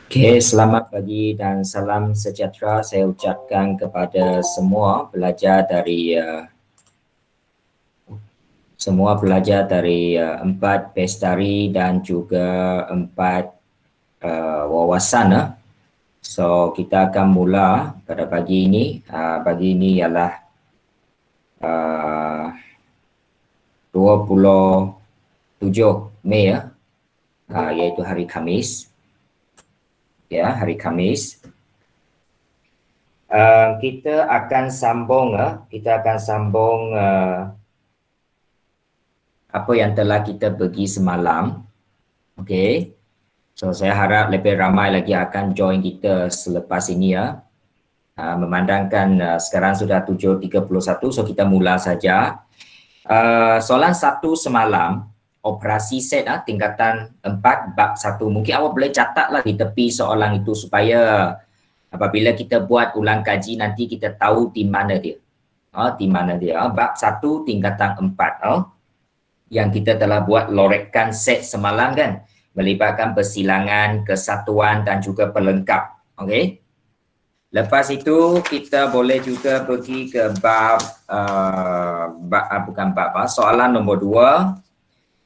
Okey, selamat pagi dan salam sejahtera saya ucapkan kepada semua pelajar dari empat pestari dan juga empat wawasan. So kita akan mula pada pagi ini. Pagi ini ialah 27 Mei iaitu hari Khamis. Ya, hari Khamis. Kita akan sambung apa yang telah kita pergi semalam. Okey. So saya harap lebih ramai lagi akan join kita selepas ini ya. Memandangkan sekarang sudah 7.31, so kita mula saja. Soalan 1 semalam, operasi set tingkatan 4 bab 1. Mungkin awak boleh catatlah di tepi soalan itu supaya apabila kita buat ulang kaji nanti kita tahu di mana dia. Di mana dia. Bab 1 tingkatan 4. Yang kita telah buat lorekkan set semalam kan, melibatkan persilangan, kesatuan dan juga pelengkap. Okey. Lepas itu kita boleh juga pergi ke soalan nombor 2.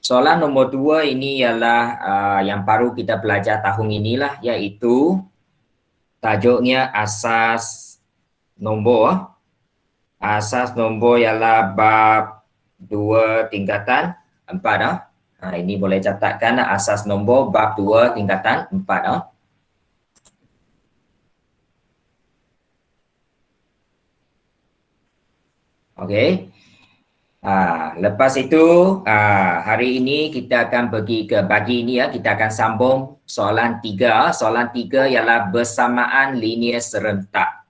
Soalan nombor 2 ini ialah yang baru kita belajar tahun inilah, iaitu tajuknya asas nombor. Asas nombor ialah bab 2 tingkatan 4. Ini boleh catatkan asas nombor bab 2 tingkatan 4. Okey. Lepas itu hari ini kita akan pergi ke pagi ini kita akan sambung soalan 3. Soalan 3 ialah bersamaan linear serentak.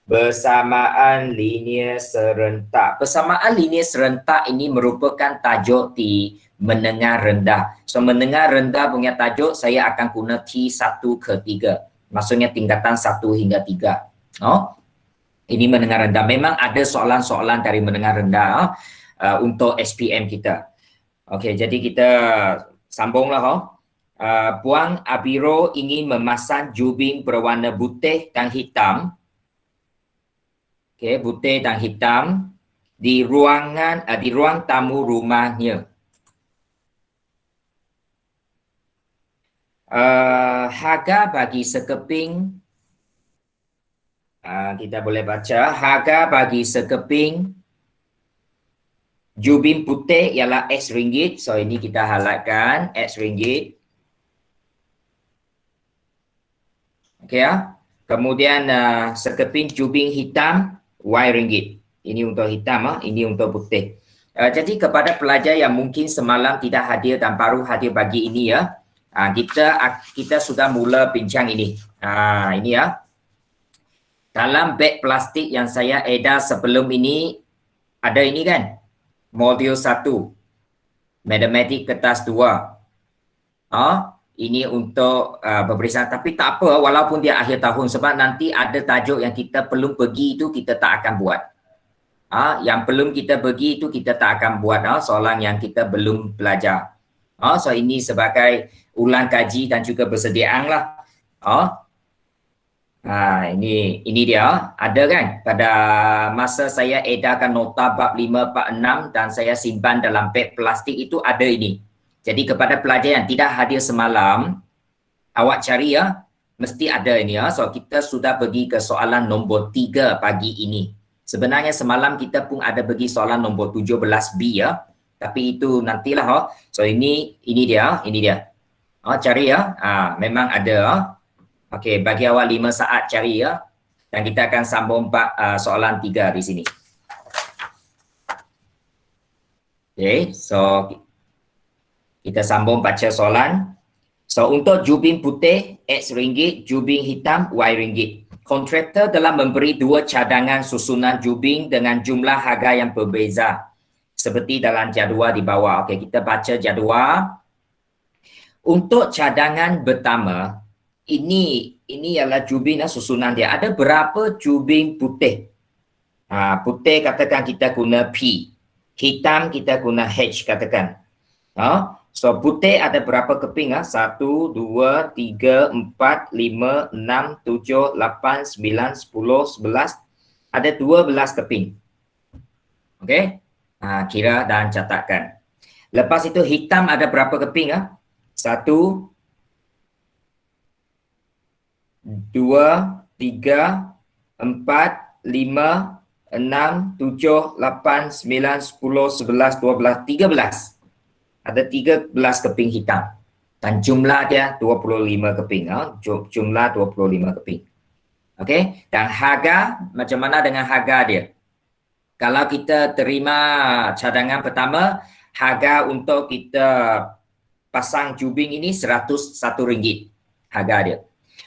Bersamaan linear serentak. Bersamaan linear serentak ini merupakan tajuk di menengah rendah. So menengah rendah punya tajuk saya akan guna T1 ke 3. Maksudnya tingkatan 1 hingga 3. Ini menengah rendah. Memang ada soalan-soalan dari menengah rendah untuk SPM kita. Okey, jadi kita sambunglah. Puang Abiro ingin memasang jubing berwarna putih dan hitam. Okey, putih dan hitam di ruang tamu rumahnya. Harga bagi sekeping, kita boleh baca, harga bagi sekeping jubing putih ialah X ringgit. So ini kita highlightkan X ringgit. Okey Kemudian sekeping jubing hitam Y ringgit. Ini untuk hitam, ini untuk putih. Jadi kepada pelajar yang mungkin semalam tidak hadir dan baru hadir pagi ini kita sudah mula bincang ini. Ini dalam beg plastik yang saya edar sebelum ini ada ini kan, modul 1, matematik kertas 2. Ini untuk peperiksaan, tapi tak apa walaupun dia akhir tahun, sebab nanti ada tajuk yang kita belum pergi itu kita tak akan buat. Yang belum kita pergi itu kita tak akan buat soalan yang kita belum belajar. So ini sebagai ulang kaji dan juga persediaan lah. Ini dia, ada kan pada masa saya edarkan nota bab 5, bab 6 dan saya simpan dalam beg plastik itu ada ini. Jadi kepada pelajar yang tidak hadir semalam, awak cari mesti ada ini So kita sudah pergi ke soalan nombor 3 pagi ini. Sebenarnya semalam kita pun ada pergi soalan nombor 17B tapi itu nantilah So ini dia. Cari memang ada Okey, bagi awak 5 saat cari dan kita akan sambung soalan 3 di sini. Okey, so kita sambung baca soalan. So untuk jubing putih X ringgit, jubing hitam Y ringgit. Kontraktor telah memberi 2 cadangan susunan jubing dengan jumlah harga yang berbeza seperti dalam jadual di bawah. Okey, kita baca jadual. Untuk cadangan pertama, ini ialah jubing susunan dia. Ada berapa jubing putih? Putih katakan kita guna P. Hitam kita guna H katakan. So putih ada berapa keping? 1, 2, 3, 4, 5, 6, 7, 8, 9, 10, 11. Ada 12 keping. Okey? Kira dan catatkan. Lepas itu hitam ada berapa keping? 1, 2, 3, 4, 5, 6, 7, 8, 9, 10, 11, 12, 13. Ada 13 keping hitam. Dan jumlah dia 25 keping. Jumlah 25 keping. Okey? Dan harga, macam mana dengan harga dia? Kalau kita terima cadangan pertama, harga untuk kita pasang jubing ini RM101 harga dia.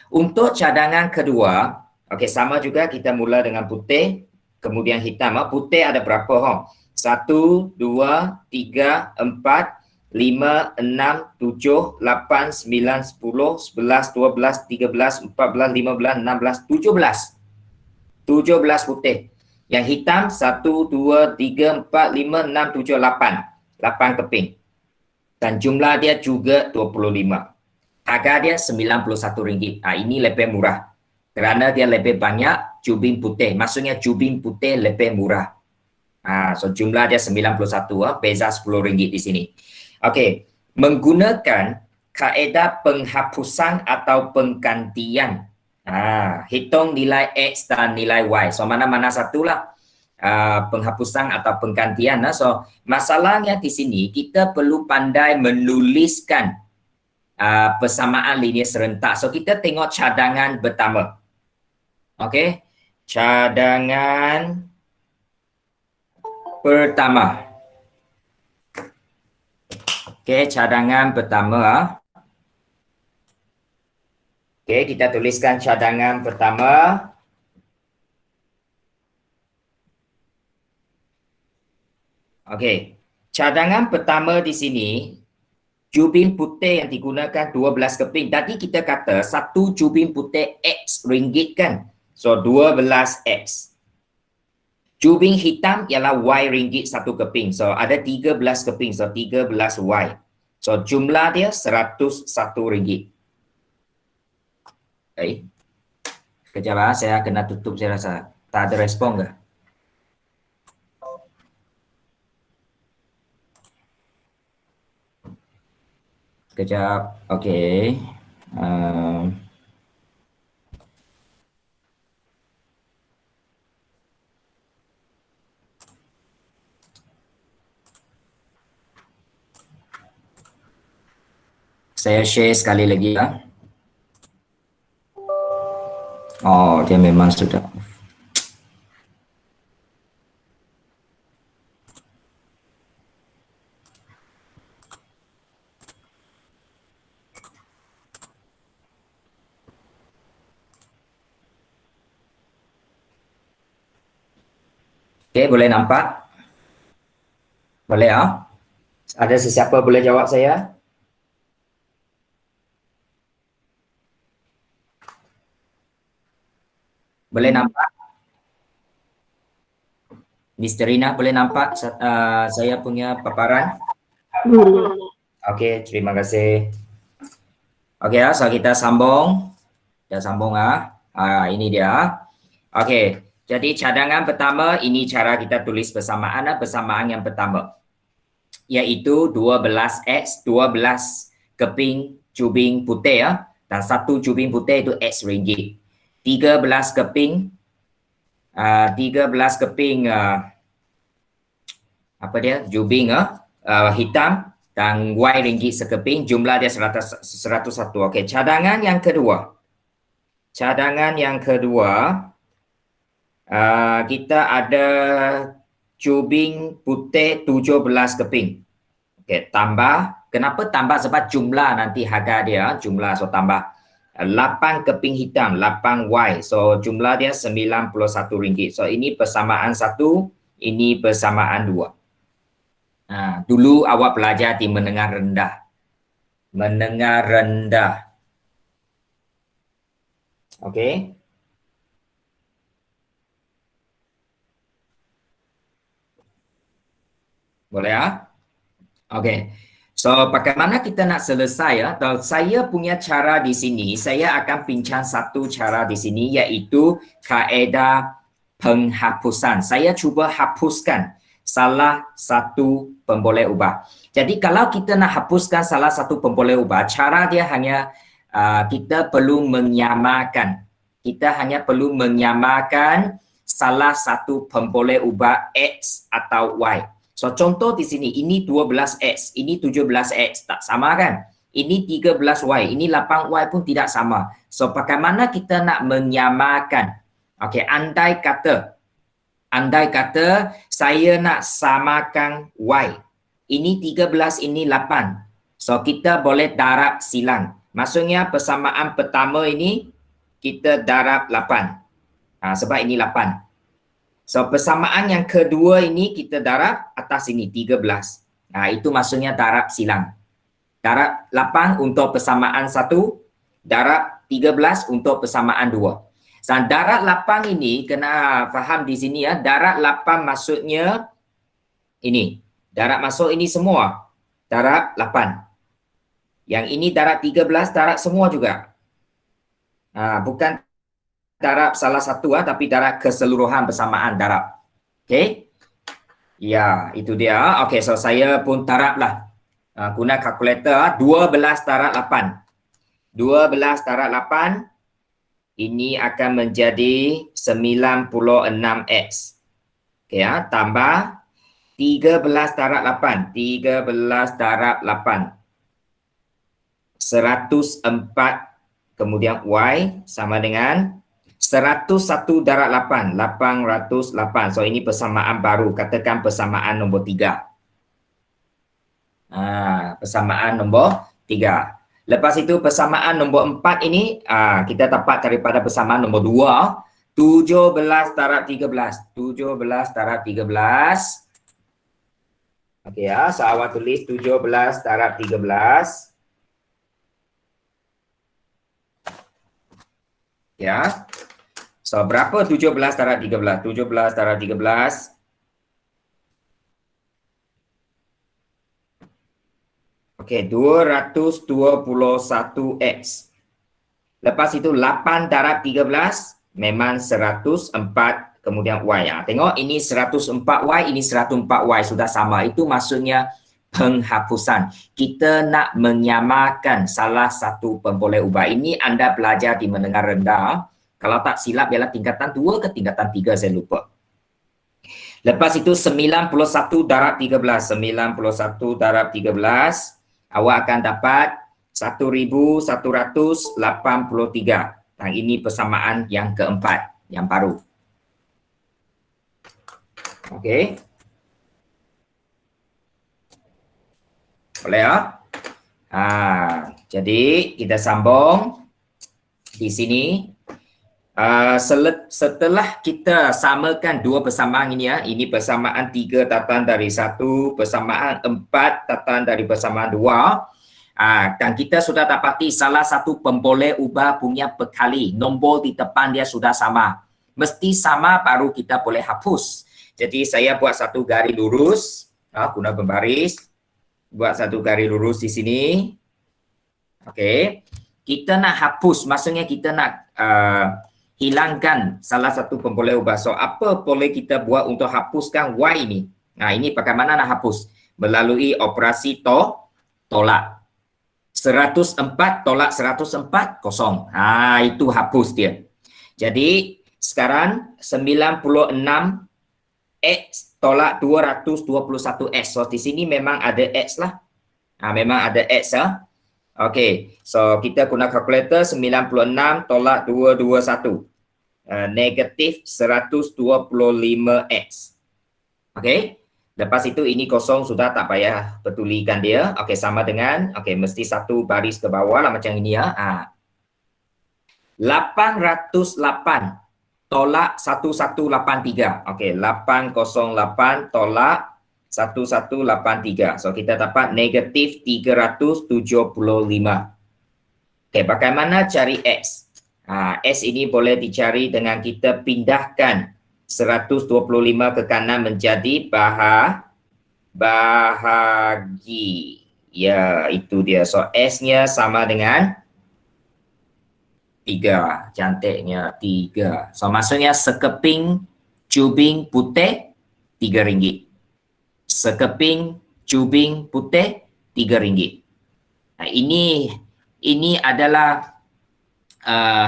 Untuk cadangan kedua, okey, sama juga kita mula dengan putih, kemudian hitam. Putih ada berapa? 1, 2, 3, 4, 5, 6, 7, 8, 9, 10, 11, 12, 13, 14, 15, 16, 17. 17 putih. Yang hitam 1, 2, 3, 4, 5, 6, 7, 8. 8 keping. Dan jumlah dia juga 25. Harga dia RM91. Ini lebih murah. Kerana dia lebih banyak jubing putih. Maksudnya jubing putih lebih murah. So jumlah dia 91, beza RM10 di sini. Okey, menggunakan kaedah penghapusan atau penggantian. Hitung nilai X dan nilai Y. So mana-mana satulah penghapusan atau penggantian. So masalahnya di sini kita perlu pandai menuliskan persamaan linear serentak. So kita tengok cadangan pertama. Okey, cadangan pertama. Okey, cadangan pertama. Okey, kita tuliskan cadangan pertama. Okey, cadangan pertama di sini, jubing putih yang digunakan 12 keping. Tadi kita kata satu jubing putih X ringgit kan? So 12X. Jubing hitam ialah Y ringgit satu keping. So ada 13 keping. So 13Y. So jumlah dia RM101. Okay. Kejap saya kena tutup saya rasa. Tak ada respon ke? Kejap. Okay. Saya share sekali lagi ya. Oh, dia memang sudah. Okay, boleh nampak? Boleh ya? Ada sesiapa boleh jawab saya? Boleh nampak? Mr. Rina boleh nampak saya punya paparan? Okey, terima kasih. Okey so kita sambung. Kita sambung ini dia. Okey, jadi cadangan pertama ini cara kita tulis persamaan yang pertama. Iaitu 12X, 12 keping jubing putih dan satu jubing putih itu X ringgit. 13 keping 13 keping apa dia jubing hitam dan Y ringgit sekeping, jumlah dia 101. Okey, cadangan yang kedua. Cadangan yang kedua kita ada jubing putih 17 keping. Okey, tambah. Kenapa tambah? Sebab jumlah nanti harga dia jumlah so tambah 8 keping hitam, 8Y. So jumlah dia RM91. So ini persamaan 1, ini persamaan 2. Dulu awak belajar di menengah rendah. Menengah rendah. Okey. Boleh Okey. So, bagaimana kita nak selesai ya? Saya punya cara di sini, saya akan bincang satu cara di sini iaitu kaedah penghapusan. Saya cuba hapuskan salah satu pemboleh ubah. Jadi kalau kita nak hapuskan salah satu pemboleh ubah, cara dia hanya kita perlu menyamakan. Kita hanya perlu menyamakan salah satu pemboleh ubah X atau Y. So, contoh di sini, ini 12X, ini 17X, tak sama kan? Ini 13Y, ini 8Y pun tidak sama. So, bagaimana kita nak menyamakan? Okey, andai kata saya nak samakan Y. Ini 13, ini 8. So, kita boleh darab silang. Maksudnya persamaan pertama ini, kita darab 8. Sebab ini 8. So, persamaan yang kedua ini kita darab atas ini 13. Itu maksudnya darab silang. Darab 8 untuk persamaan 1, darab 13 untuk persamaan 2. So, darab 8 ini kena faham di sini ya. Darab 8 maksudnya ini. Darab masuk ini semua. Darab 8. Yang ini darab 13, darab semua juga. Bukan darab salah satu tapi darab keseluruhan persamaan darab. Okey? Ya, itu dia. Okey, so saya pun darablah. Guna kalkulator 12 darab 8. 12 darab 8 ini akan menjadi 96X. Okey ya, tambah 13 darab 8. 13 darab 8. 104 kemudian Y sama dengan 101 darab 8, 808. So, ini persamaan baru. Katakan persamaan nombor 3. Persamaan nombor 3. Lepas itu persamaan nombor 4 ini, kita dapat daripada persamaan nombor 2. 17 darab 13. 17 darab 13. Okey ya, so awak tulis 17 darab 13. Ya. So, berapa 17 darab 13? 17 darab 13. Okey, 221X. Lepas itu 8 darab 13 memang 104 kemudian Y. Tengok ini 104Y, ini 104Y sudah sama. Itu maksudnya penghapusan. Kita nak menyamakan salah satu pemboleh ubah. Ini anda belajar di menengah rendah. Kalau tak silap ialah tingkatan 2 ke tingkatan 3 saya lupa. Lepas itu 91 darab 13. 91 darab 13. Awak akan dapat 1183. Dan ini persamaan yang keempat, yang baru. Okey. Boleh ya? Jadi kita sambung di sini. Setelah kita samakan dua persamaan ini ya, ini persamaan 3 tatan dari 1, persamaan 4 tatan dari persamaan 2, dan kita sudah dapati salah satu pemboleh ubah punya perkali, nombor di depan dia sudah sama. Mesti sama baru kita boleh hapus. Jadi saya buat satu garis lurus, guna pembaris, buat satu garis lurus di sini. Okey, kita nak hapus, maksudnya kita nak hilangkan salah satu pemboleh ubah. So, apa boleh kita buat untuk hapuskan Y ini? Ini bagaimana nak hapus? Melalui operasi tolak. 104 tolak 104, kosong. Itu hapus dia. Jadi, sekarang 96X tolak 221X. So, di sini memang ada X lah. Memang ada X ya. Okey, so kita guna kalkulator 96 tolak 221. Negatif 125X. Okey, lepas itu ini kosong sudah tak payah pedulikan dia. Okey, sama dengan, mesti satu baris ke bawah lah macam ini ya. 808 tolak 1183. Okey, 808 tolak 1183. So, kita dapat negatif 375. Okey, bagaimana cari X? S ini boleh dicari dengan kita pindahkan 125 ke kanan menjadi bahagi. Ya, itu dia. So, S-nya sama dengan 3. Cantiknya 3. So, maksudnya sekeping cubing putih RM3. Sekeping cubing putih RM3. Nah, ini adalah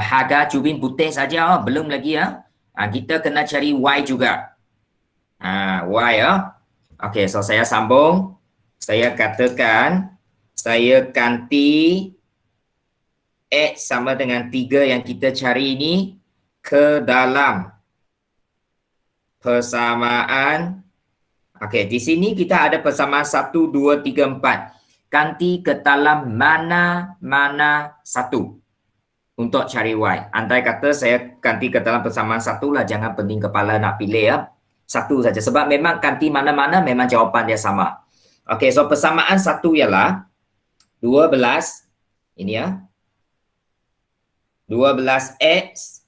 harga cubing putih saja, belum lagi ya. Kita kena cari Y juga. Y ya. Okey, so saya sambung. Saya katakan saya ganti X sama dengan 3 yang kita cari ini ke dalam persamaan. Okey, di sini kita ada persamaan 1, 2, 3, 4. Ganti ke dalam mana-mana satu untuk cari Y. Andai kata saya ganti ke dalam persamaan 1 lah, jangan pening kepala nak pilih ya. 1 saja sebab memang ganti mana-mana memang jawapan dia sama. Okey, so persamaan 1 ialah 12 ini ya. 12X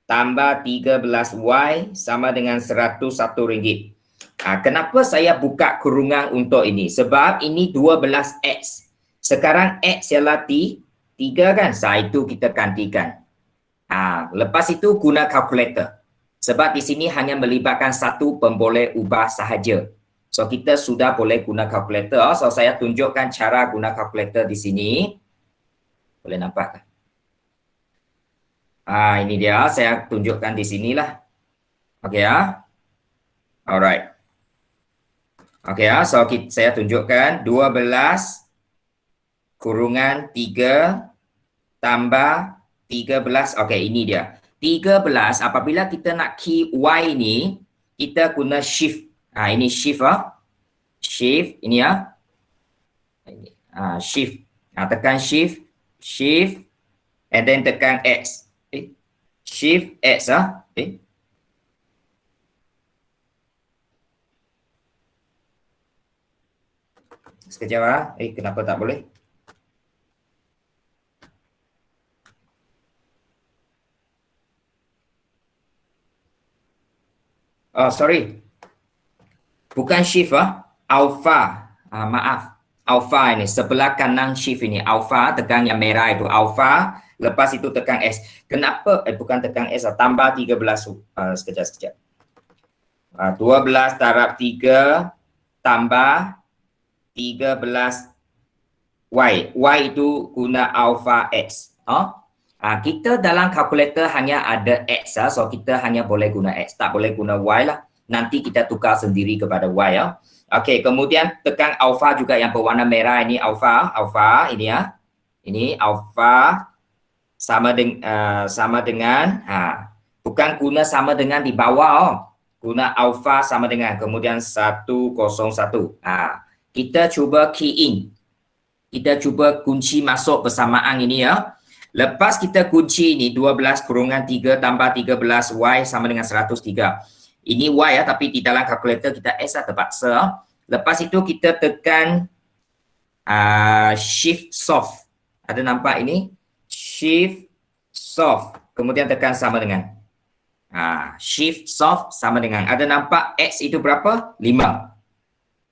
tambah 13Y sama dengan RM101. Kenapa saya buka kurungan untuk ini? Sebab ini 12X. Sekarang X ialah 3 kan? Itu kita gantikan. Lepas itu guna kalkulator. Sebab di sini hanya melibatkan satu pemboleh ubah sahaja. So kita sudah boleh guna kalkulator. So saya tunjukkan cara guna kalkulator di sini. Boleh nampak kan? Ini dia, saya tunjukkan di sinilah. Okey ya. Alright. Okey ya, so saya tunjukkan 12 kurungan 3 tambah 13. Okey, ini dia. 13 apabila kita nak key Y ni, kita guna shift. Ini shift Shift ini ya. Shift. Tekan shift, shift and then tekan X. Shift X Sekejap kenapa tak boleh? Sorry. Bukan shift alpha. Maaf. Alpha ini sebelah kanan shift ini. Alpha tekan yang merah itu alpha. Lepas itu tekan S. Kenapa? Bukan tekan S tambah 13. Sekejap. 12 darab 3 tambah 13 Y. Y itu guna alpha X. Kita dalam kalkulator hanya ada X. So kita hanya boleh guna X. Tak boleh guna Y lah. Nanti kita tukar sendiri kepada Y ya. Okey, kemudian tekan alpha juga yang berwarna merah ini alpha ini ya. Ini alpha sama dengan bukan guna sama dengan di bawah guna alpha sama dengan kemudian 101. Kita cuba key in. Kita cuba kunci masuk persamaan ini ya. Lepas kita kunci ini 12 kurungan 3 tambah 13 Y sama dengan 103. Ini Y ya, tapi di dalam kalkulator kita S terpaksa. Lepas itu kita tekan shift soft. Ada nampak ini? Shift soft. Kemudian tekan sama dengan. Shift soft sama dengan. Ada nampak X itu berapa? 5.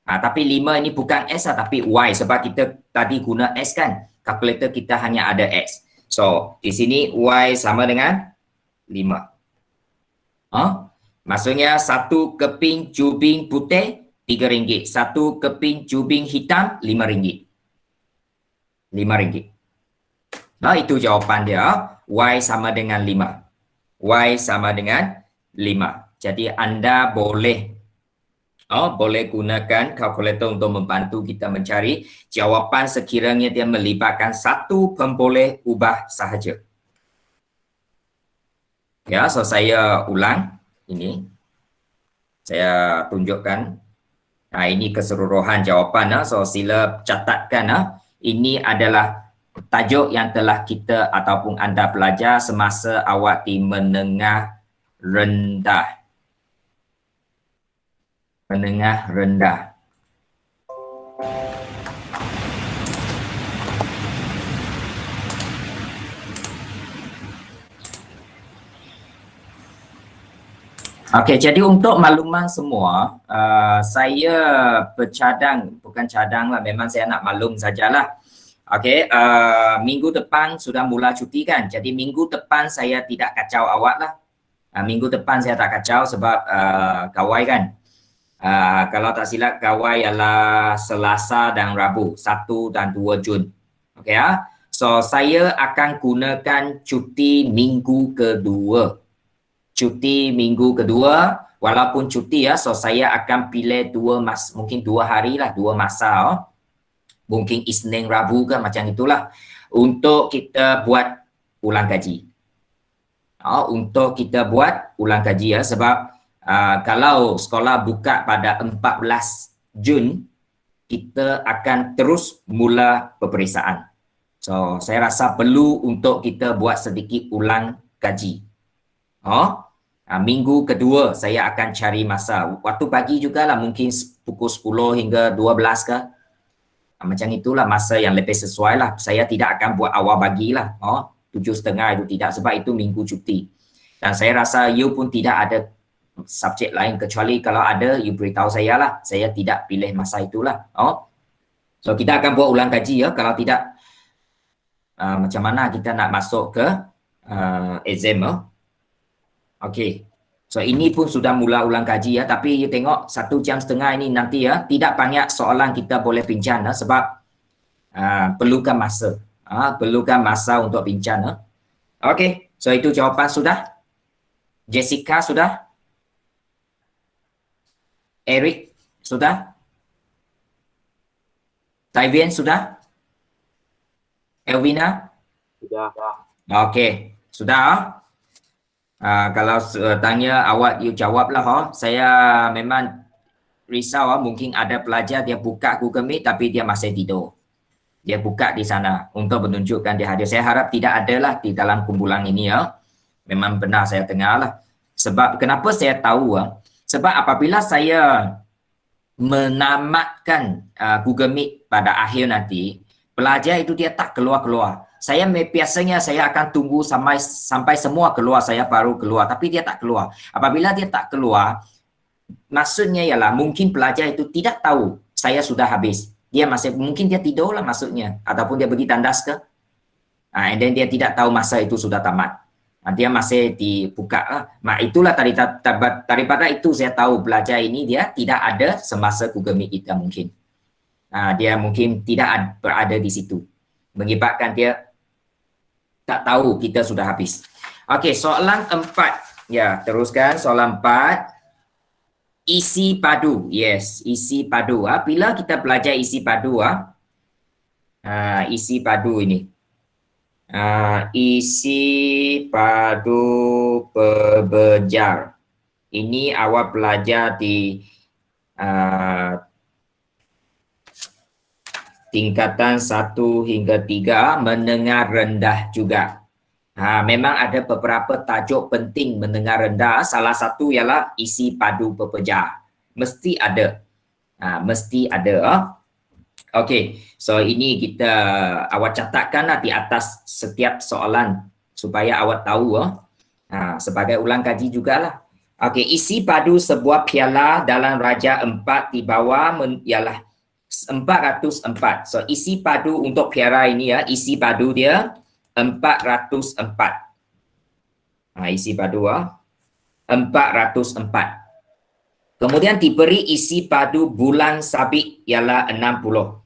Tapi 5 ini bukan S tapi Y sebab kita tadi guna S kan. Kalkulator kita hanya ada X. So, di sini Y sama dengan 5. Maksudnya satu keping cubing putih RM3. Satu keping cubing hitam RM5. RM5. Itu jawapan dia. Y sama dengan 5. Y sama dengan 5. Jadi anda boleh gunakan kalkulator untuk membantu kita mencari jawapan sekiranya dia melibatkan satu pemboleh ubah sahaja. Ya, so saya ulang ini. Saya tunjukkan. Ini keseluruhan jawapan. So sila catatkan. Ini adalah tajuk yang telah kita ataupun anda belajar semasa awak di menengah rendah. Menengah rendah. Okey, jadi untuk makluman semua, saya bercadang, bukan cadang lah, memang saya nak maklum sajalah. Okey, minggu depan sudah mula cuti kan, jadi minggu depan saya tidak kacau awak lah. Minggu depan saya tak kacau sebab kawai kan. Kalau tak silap kawai ialah Selasa dan Rabu, 1 dan 2 Jun. Okey ya. So saya akan gunakan cuti minggu kedua. Cuti minggu kedua, walaupun cuti ya, so saya akan pilih mungkin 2 hari lah, 2 masa. Mungkin Isnin, Rabu ke macam itulah untuk kita buat ulang kaji. Untuk kita buat ulang kaji ya, sebab kalau sekolah buka pada 14 Jun, kita akan terus mula peperiksaan. So, saya rasa perlu untuk kita buat sedikit ulang kaji. Minggu kedua saya akan cari masa. Waktu pagi jugalah, mungkin pukul 10 hingga 12 ke. Macam itulah masa yang lebih sesuai lah. Saya tidak akan buat awal pagi lah. 7.30 itu tidak, sebab itu minggu cuti. Dan saya rasa you pun tidak ada subjek lain, kecuali kalau ada, you beritahu saya lah. Saya tidak pilih masa itulah. So kita akan buat ulang kaji ya. Kalau tidak, macam mana kita nak masuk ke exam. Okey. So ini pun sudah mula ulang kaji ya, tapi you tengok 1 jam setengah ini nanti ya, tidak banyak soalan kita boleh bincang ya, sebab perlukan masa. Perlukan masa untuk bincang ya. Okey, so itu jawapan sudah. Jessica sudah. Eric sudah. Taivian sudah. Elvina? Sudah. Okey, sudah. Kalau tanya awak, you jawablah. Saya memang risau, mungkin ada pelajar dia buka Google Meet tapi dia masih tidur. Dia buka di sana untuk menunjukkan dia hadir. Saya harap tidak ada lah di dalam kumpulan ini ya. Memang benar saya dengar lah. Sebab kenapa saya tahu? Sebab apabila saya menamatkan Google Meet pada akhir nanti, pelajar itu dia tak keluar-keluar. Biasanya saya akan tunggu sampai semua keluar, saya baru keluar. Tapi dia tak keluar. Apabila dia tak keluar, maksudnya ialah mungkin pelajar itu tidak tahu saya sudah habis. Mungkin dia tidur lah maksudnya. Ataupun dia pergi tandas ke. And then dia tidak tahu masa itu sudah tamat. Dia masih dibuka. Itulah daripada itu saya tahu pelajar ini dia tidak ada semasa Google Meet kita mungkin. Dia mungkin tidak berada di situ. Mengibatkan dia tak tahu kita sudah habis. Okey, soalan 4. Ya, teruskan soalan 4. Isi padu. Yes, isi padu. Bila kita belajar isi padu, isi padu ini. Isi padu berbejar. Ini awak belajar di tingkatan 1 hingga 3, mendengar rendah juga. Memang ada beberapa tajuk penting mendengar rendah. Salah satu ialah isi padu berbejar. Mesti ada. Mesti ada. Okey, so ini kita awak catatkanlah di atas setiap soalan supaya awak tahu sebagai ulang kaji jugalah. Okey, isi padu sebuah piala dalam Raja 4 di bawah ialah 404. So isi padu untuk piala ini ya, isi padu dia 404. Isi padu 404. Kemudian diberi isi padu bulan sabit ialah 60.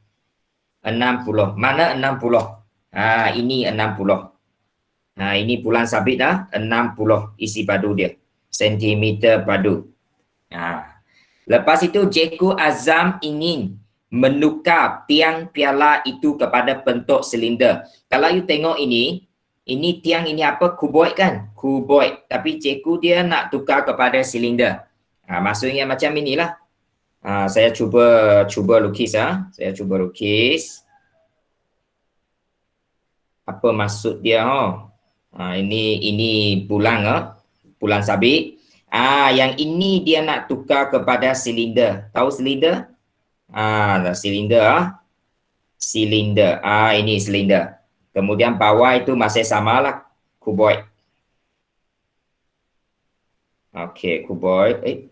60. Mana 60? Ini 60. Ini bulan sabit 60 isi padu dia. Sentimeter padu. Lepas itu Cikgu Azam ingin menukar tiang piala itu kepada bentuk silinder. Kalau you tengok ini tiang ini apa? Kuboid kan? Kuboid. Tapi cikgu dia nak tukar kepada silinder. Maksudnya macam inilah. Saya cuba lukis. Saya cuba lukis. Apa maksud dia? Ini bulan bulan sabit. Yang ini dia nak tukar kepada silinder. Tahu silinder? Silinder. Silinder. Ini silinder. Kemudian bawah itu masih samalah kuboid. Okey, kuboid.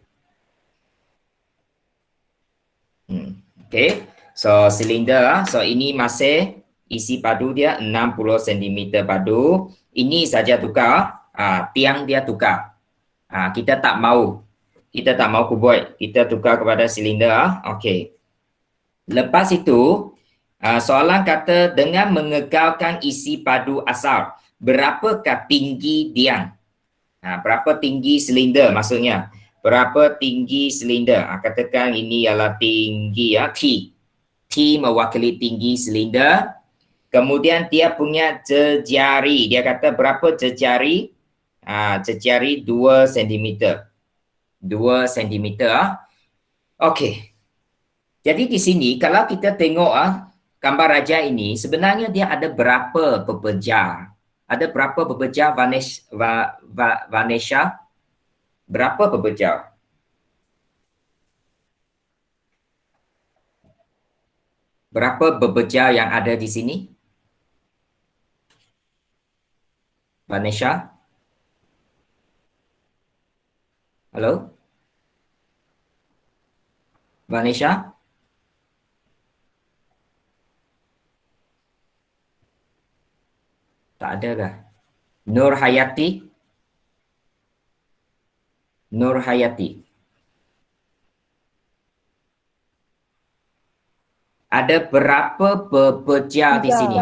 Okey. So silinder, so ini masih isi padu dia 60 cm padu. Ini saja tukar, tiang dia tukar. Kita tak mau kuboid, kita tukar kepada silinder. Okey. Lepas itu, soalan kata dengan mengekalkan isi padu asal, berapakah tinggi tiang? Berapa tinggi silinder maksudnya? Berapa tinggi silinder? Katakan ini ialah tinggi T. T mewakili tinggi silinder. Kemudian dia punya jejari. Dia kata berapa jejari? Jejari 2 cm. 2 cm. Okey. Jadi di sini kalau kita tengok gambar raja ini, sebenarnya dia ada berapa pepejar? Ada berapa pepejar Vanessa? Berapa pepejar? Berapa pepejar yang ada di sini? Vanessa? Halo? Vanessa? Tak ada kah? Nur Hayati? Nur Hayati. Ada berapa pepejar di sini?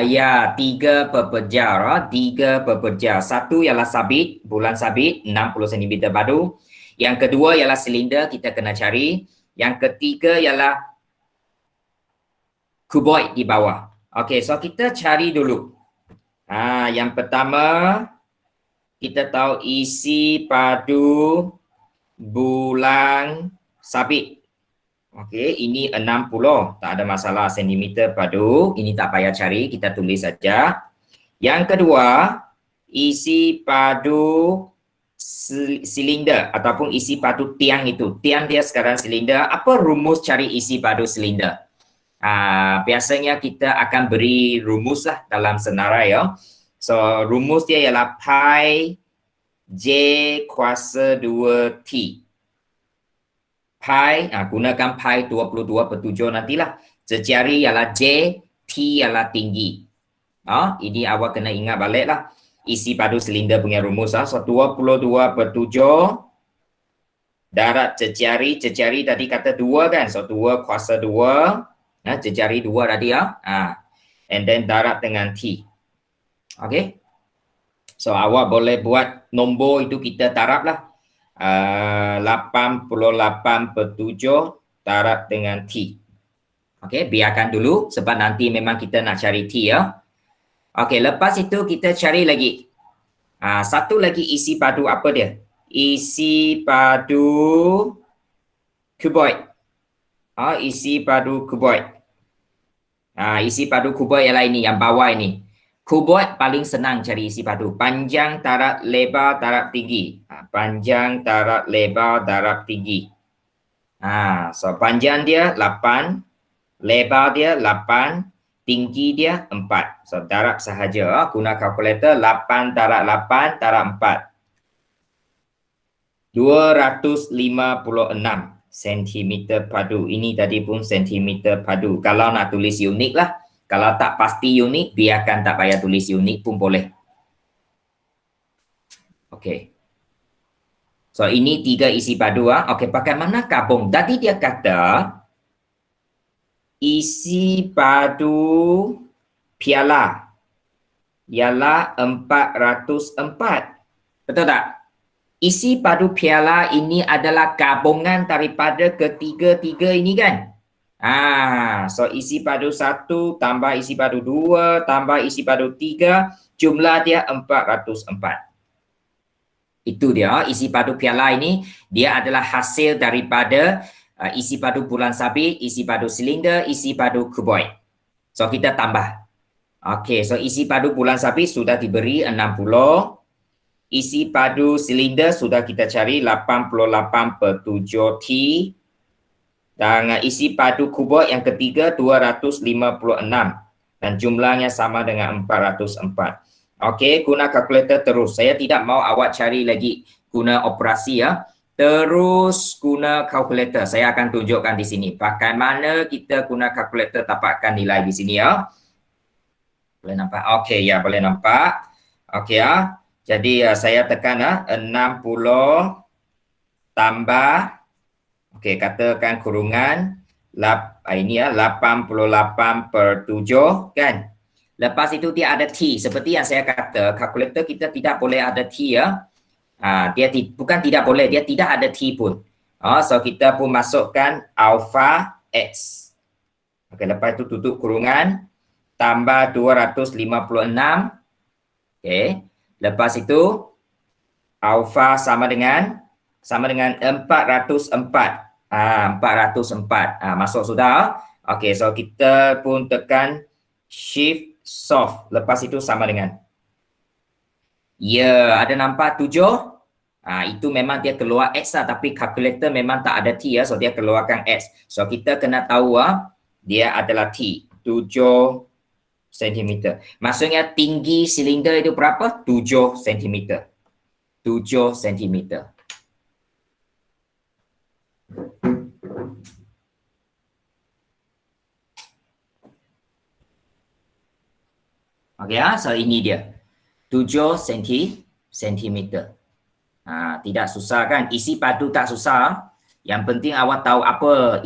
Ya, 3 pepejar. 3 pepejar. Satu ialah sabit, bulan sabit, 60 cm padu. Yang kedua ialah silinder, kita kena cari. Yang ketiga ialah kuboid di bawah. Okey, so kita cari dulu. Yang pertama, kita tahu isi padu bulan sabit. Okey, ini 60, tak ada masalah sentimeter padu. Ini tak payah cari, kita tulis saja. Yang kedua, isi padu silinder ataupun isi padu tiang itu. Tiang dia sekarang silinder. Apa rumus cari isi padu silinder? Biasanya kita akan beri rumus lah dalam senarai ya. So, rumus dia ialah pi J kuasa 2T. Pi, gunakan pi 22/7 nantilah. Jejari ialah J, T ialah tinggi. Ini awak kena ingat balik lah. Isi padu silinder punya rumus. So 22/7 darat jejari tadi kata 2 kan. So 2 kuasa 2. Jejari 2 tadi and then darat dengan T. Okay. So awak boleh buat nombor itu kita tarap lah. 88/7 darat dengan T. Okey, biarkan dulu sebab nanti memang kita nak cari T ya. Okey, lepas itu kita cari lagi. Satu lagi isi padu apa dia? Isi padu kuboid. Isi padu kuboid. Isi padu kuboid ialah ini, yang bawah ini. Kuboid paling senang cari isi padu. Panjang, darat, lebar, darat, tinggi. Panjang, darat, lebar, darat, tinggi. So panjang dia 8, lebar dia 8, tinggi dia 4. So darat sahaja. Guna kalkulator 8 darat 8 darat 4. 256 cm padu. Ini tadi pun cm padu. Kalau nak tulis unik lah. Kalau tak pasti unik, biarkan tak payah tulis unik pun boleh. Okey. So, ini 3 isi padu. Okey, pakai mana kabung? Tadi dia kata isi padu piala ialah 404. Betul tak? Isi padu piala ini adalah gabungan daripada ketiga-tiga ini kan? So isi padu 1 tambah isi padu 2 tambah isi padu 3, jumlah dia 404. Itu dia, isi padu piala ini dia adalah hasil daripada isi padu bulan sabit, isi padu silinder, isi padu kuboid. So kita tambah. Okey, so isi padu bulan sabit sudah diberi 60. Isi padu silinder sudah kita cari 88/7 T. Dan isi padu kuboid yang ketiga 256 dan jumlahnya sama dengan 404. Okey, guna kalkulator terus. Saya tidak mau awak cari lagi guna operasi ya. Terus guna kalkulator. Saya akan tunjukkan di sini bagaimana kita guna kalkulator dapatkan nilai di sini ya. Boleh nampak? Okey ya, boleh nampak. Okey ya. Jadi saya tekan 60 tambah, okey, katakan kurungan ini ya 88/7 kan. Lepas itu dia ada T. Seperti yang saya kata, kalkulator kita tidak boleh ada T ya. Dia bukan tidak boleh, dia tidak ada T pun. So kita pun masukkan alpha X. Okey, lepas itu tutup kurungan tambah 256. Okey. Lepas itu alpha sama dengan 404. 404. Masuk sudah. Okey, so kita pun tekan shift solve. Lepas itu sama dengan, ya, ada nampak 7. Itu memang dia keluar X lah, tapi kalkulator memang tak ada T ya, so dia keluarkan X. So kita kena tahu dia adalah T, 7 cm. Maksudnya tinggi silinder itu berapa? 7 cm. 7 cm. Okey so ini dia. 7 cm. Tidak susah kan? Isi padu tak susah. Yang penting awak tahu apa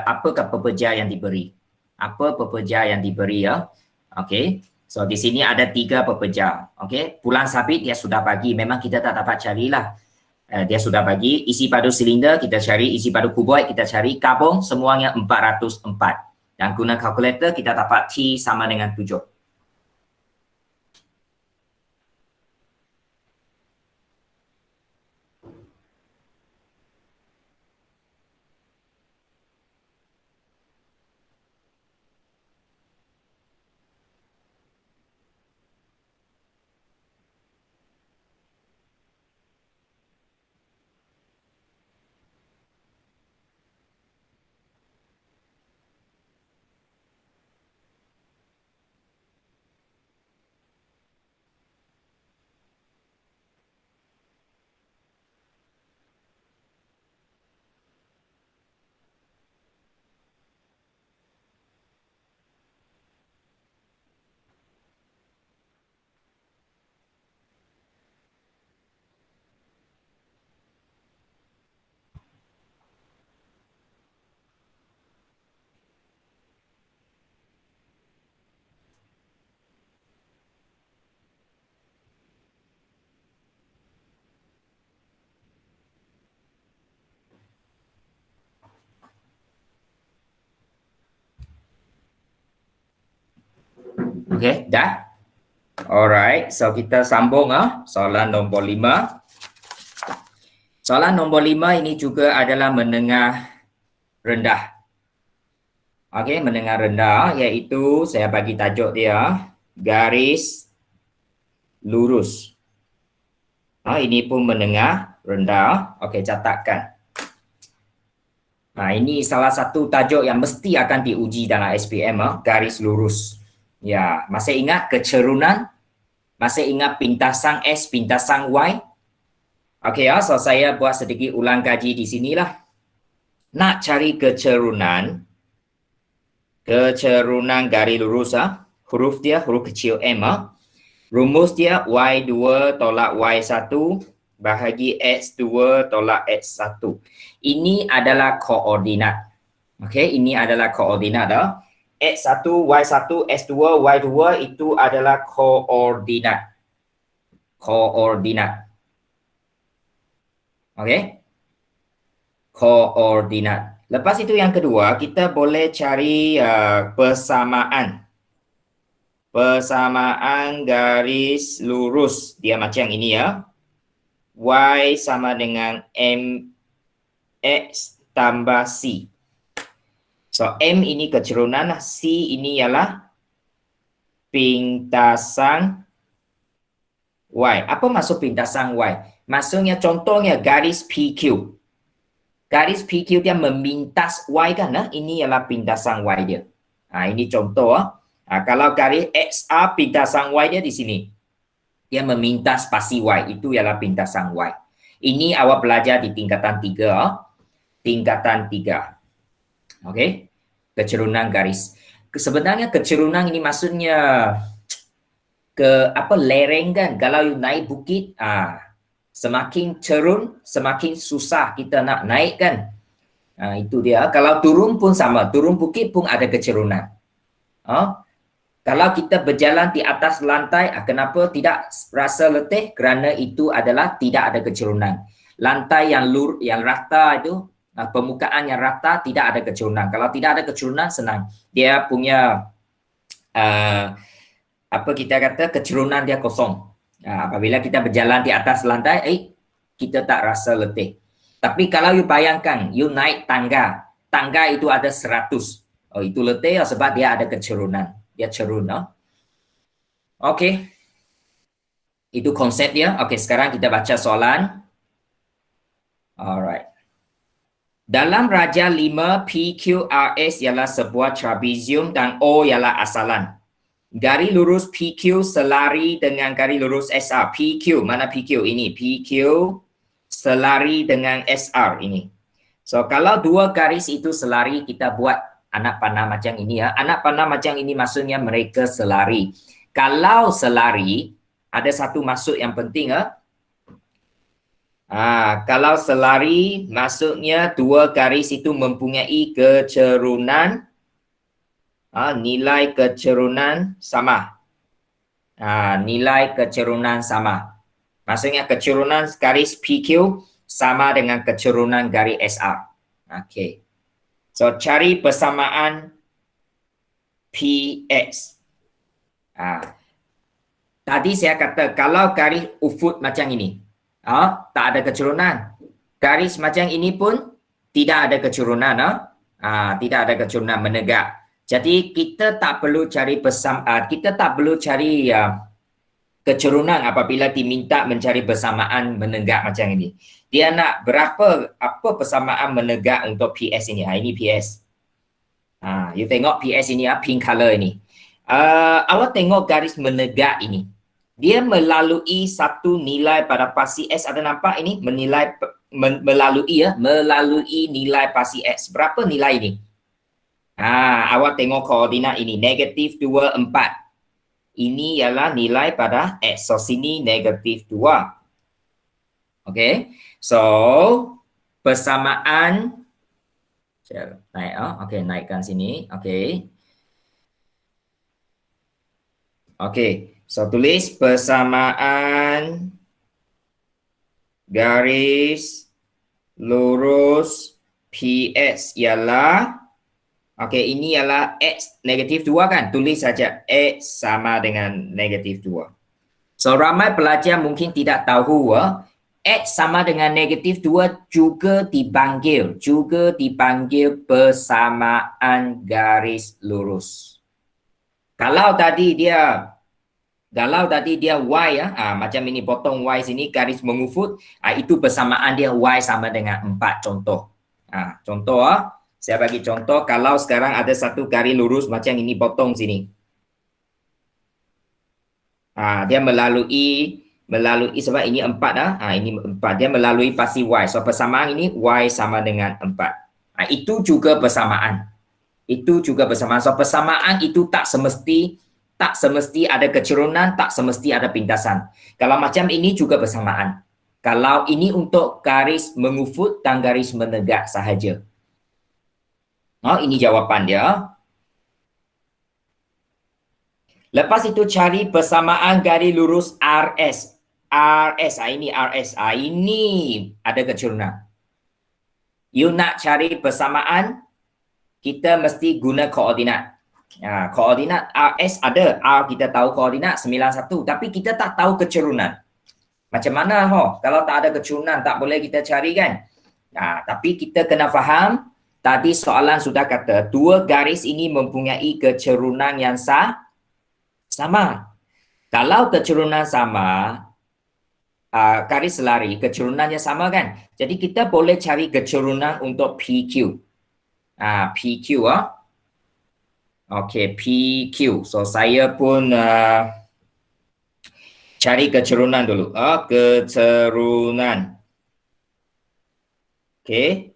apakah pekerja yang diberi. Apa pekerja yang diberi ya. Okey. So di sini ada 3 pekerja. Okey. Pulang sabit dia sudah bagi. Memang kita tak dapat carilah. Dia sudah bagi. Isi padu silinder kita cari. Isi padu kuboid kita cari. Kabung semuanya 404. Dan guna kalkulator kita dapat T sama dengan 7. Okey, dah. Alright, so kita sambung soalan nombor 5. Soalan nombor 5 ini juga adalah menengah rendah. Okey, menengah rendah iaitu saya bagi tajuk dia garis lurus. Ini pun menengah rendah. Okey, catatkan. Ini salah satu tajuk yang mesti akan diuji dalam SPM, garis lurus. Ya, masih ingat kecerunan? Masih ingat pintasan S, pintasan Y? Okey so saya buat sedikit ulang kaji di sinilah. Nak cari kecerunan garis lurus huruf dia huruf kecil M rumus dia Y2 tolak Y1 bahagi X2 tolak X1. Ini adalah koordinat. Okey, ini adalah koordinat X1, Y1, X2, Y2 itu adalah koordinat. Koordinat. Okey? Koordinat. Lepas itu yang kedua, kita boleh cari persamaan. Persamaan garis lurus. Dia macam ini ya. Y sama dengan MX tambah C. So, M ini kecerunan, C ini ialah pintasan Y. Apa maksud pintasan Y? Maksudnya contohnya garis PQ. Garis PQ dia memintas Y kan? Ini ialah pintasan Y dia. Ini contoh. Kalau garis XA pintasan Y dia di sini. Dia memintas spasi Y. Itu ialah pintasan Y. Ini awak belajar di tingkatan 3. Tingkatan 3. Okey. Kecerunan garis. Sebenarnya kecerunan ini maksudnya lereng kan. Kalau you naik bukit, semakin cerun, semakin susah kita nak naik kan. Itu dia. Kalau turun pun sama. Turun bukit pun ada kecerunan. Kalau kita berjalan di atas lantai, kenapa tidak rasa letih? Kerana itu adalah tidak ada kecerunan. Lantai yang rata itu, permukaan yang rata tidak ada kecerunan. Kalau tidak ada kecerunan, senang. Dia punya kita kata kecerunan dia kosong. Apabila kita berjalan di atas lantai, kita tak rasa letih. Tapi kalau you bayangkan, you naik tangga. Tangga itu ada 100. Itu letih sebab dia ada kecerunan. Dia cerun. Okey. Itu konsep dia. Okey, sekarang kita baca soalan. Alright. Dalam Raja 5, PQRS ialah sebuah trapezium dan O ialah asalan. Garis lurus PQ selari dengan garis lurus SR. PQ, mana PQ? Ini PQ selari dengan SR ini. So, kalau dua garis itu selari, kita buat anak panah macam ini ya. Anak panah macam ini maksudnya mereka selari. Kalau selari, ada satu maksud yang penting ya. Kalau selari, maksudnya dua garis itu mempunyai kecerunan. Nilai kecerunan sama. Nilai kecerunan sama. Maksudnya kecerunan garis PQ sama dengan kecerunan garis SR. Okey. So, cari persamaan PX. Tadi saya kata kalau garis ufuk macam ini, tak ada kecerunan. Garis macam ini pun tidak ada kecerunan. Tidak ada kecerunan menegak. Jadi kita tak perlu cari kecerunan apabila diminta mencari persamaan menegak macam ini. Dia nak apa persamaan menegak untuk PS ini. Ini PS. You tengok PS ini pink color ini. Awak tengok garis menegak ini. Dia melalui satu nilai pada pasti S. Ada nampak ini? Melalui nilai pasti S. Berapa nilai ini? Awak tengok koordinat ini. -2, 4. Ini ialah nilai pada X. So, sini -2. Okey. So, persamaan. Naik. Okey, naikkan sini. Okey. Okey. So, tulis persamaan garis lurus PS ialah, okey, ini ialah X -2 kan? Tulis saja X sama dengan -2. So, ramai pelajar mungkin tidak tahu X sama dengan -2 juga dipanggil persamaan garis lurus. Kalau tadi dia Y macam ini potong Y sini garis mengufut, itu persamaan dia Y sama dengan 4 contoh. Contoh saya bagi contoh, kalau sekarang ada satu garis lurus macam ini potong sini. Dia melalui sebab ini 4 ini 4, dia melalui pasti Y. So persamaan ini Y sama dengan 4. Itu juga persamaan. So persamaan itu tak semesti ada kecerunan, tak semesti ada pintasan. Kalau macam ini juga persamaan. Kalau ini untuk garis mengufut dan garis menegak sahaja. Ini jawapan dia. Lepas itu cari persamaan garis lurus RS. Ini RS. Ini ada kecerunan. You nak cari persamaan, kita mesti guna koordinat. Koordinat RS ada. R kita tahu koordinat 91. Tapi kita tak tahu kecerunan. Macam mana kalau tak ada kecerunan, tak boleh kita cari kan? Tapi kita kena faham, tadi soalan sudah kata, dua garis ini mempunyai kecerunan yang sama. Kalau kecerunan sama, garis selari, kecerunannya sama kan? Jadi kita boleh cari kecerunan untuk PQ. PQ Okey, PQ. So saya pun cari kecerunan dulu. Kecerunan. Okay.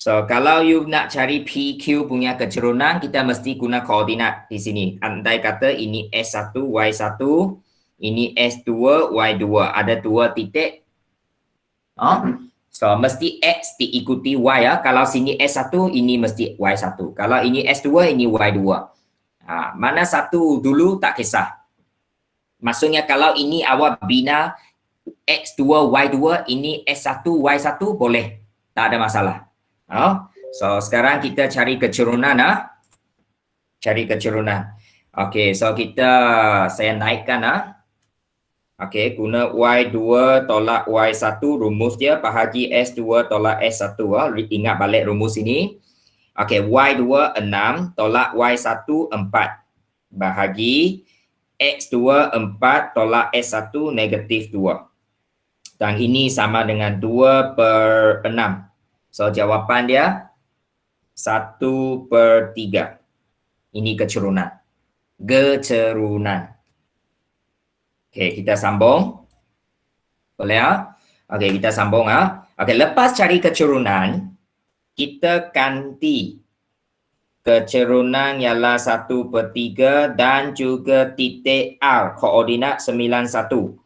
So, kalau you nak cari PQ punya kecerunan, kita mesti guna koordinat di sini. Andai kata ini S1, Y1, ini S2, Y2. Ada 2 titik. So, mesti X diikuti Y ya. Kalau sini S1, ini mesti Y1. Kalau ini S2, ini Y2. Mana satu dulu tak kisah. Maksudnya kalau ini awak bina X2, Y2, ini S1, Y1 boleh. Tak ada masalah. So, sekarang kita cari kecerunan. Cari kecerunan. Okay, so saya naikkan. Okay, guna Y2 tolak Y1 rumus dia bahagi S2 tolak S1. Ingat balik rumus ini. Okay, Y2 6 tolak Y1 4 bahagi X2 4 tolak S1 negatif 2. Dan ini sama dengan 2/6. So, jawapan dia 1/3. Ini kecerunan. Kecerunan. Okey, kita sambung. Boleh ya? Okey, kita sambung ya. Okey, lepas cari kecerunan, kita ganti kecerunan ialah 1/3 dan juga titik R, koordinat 91.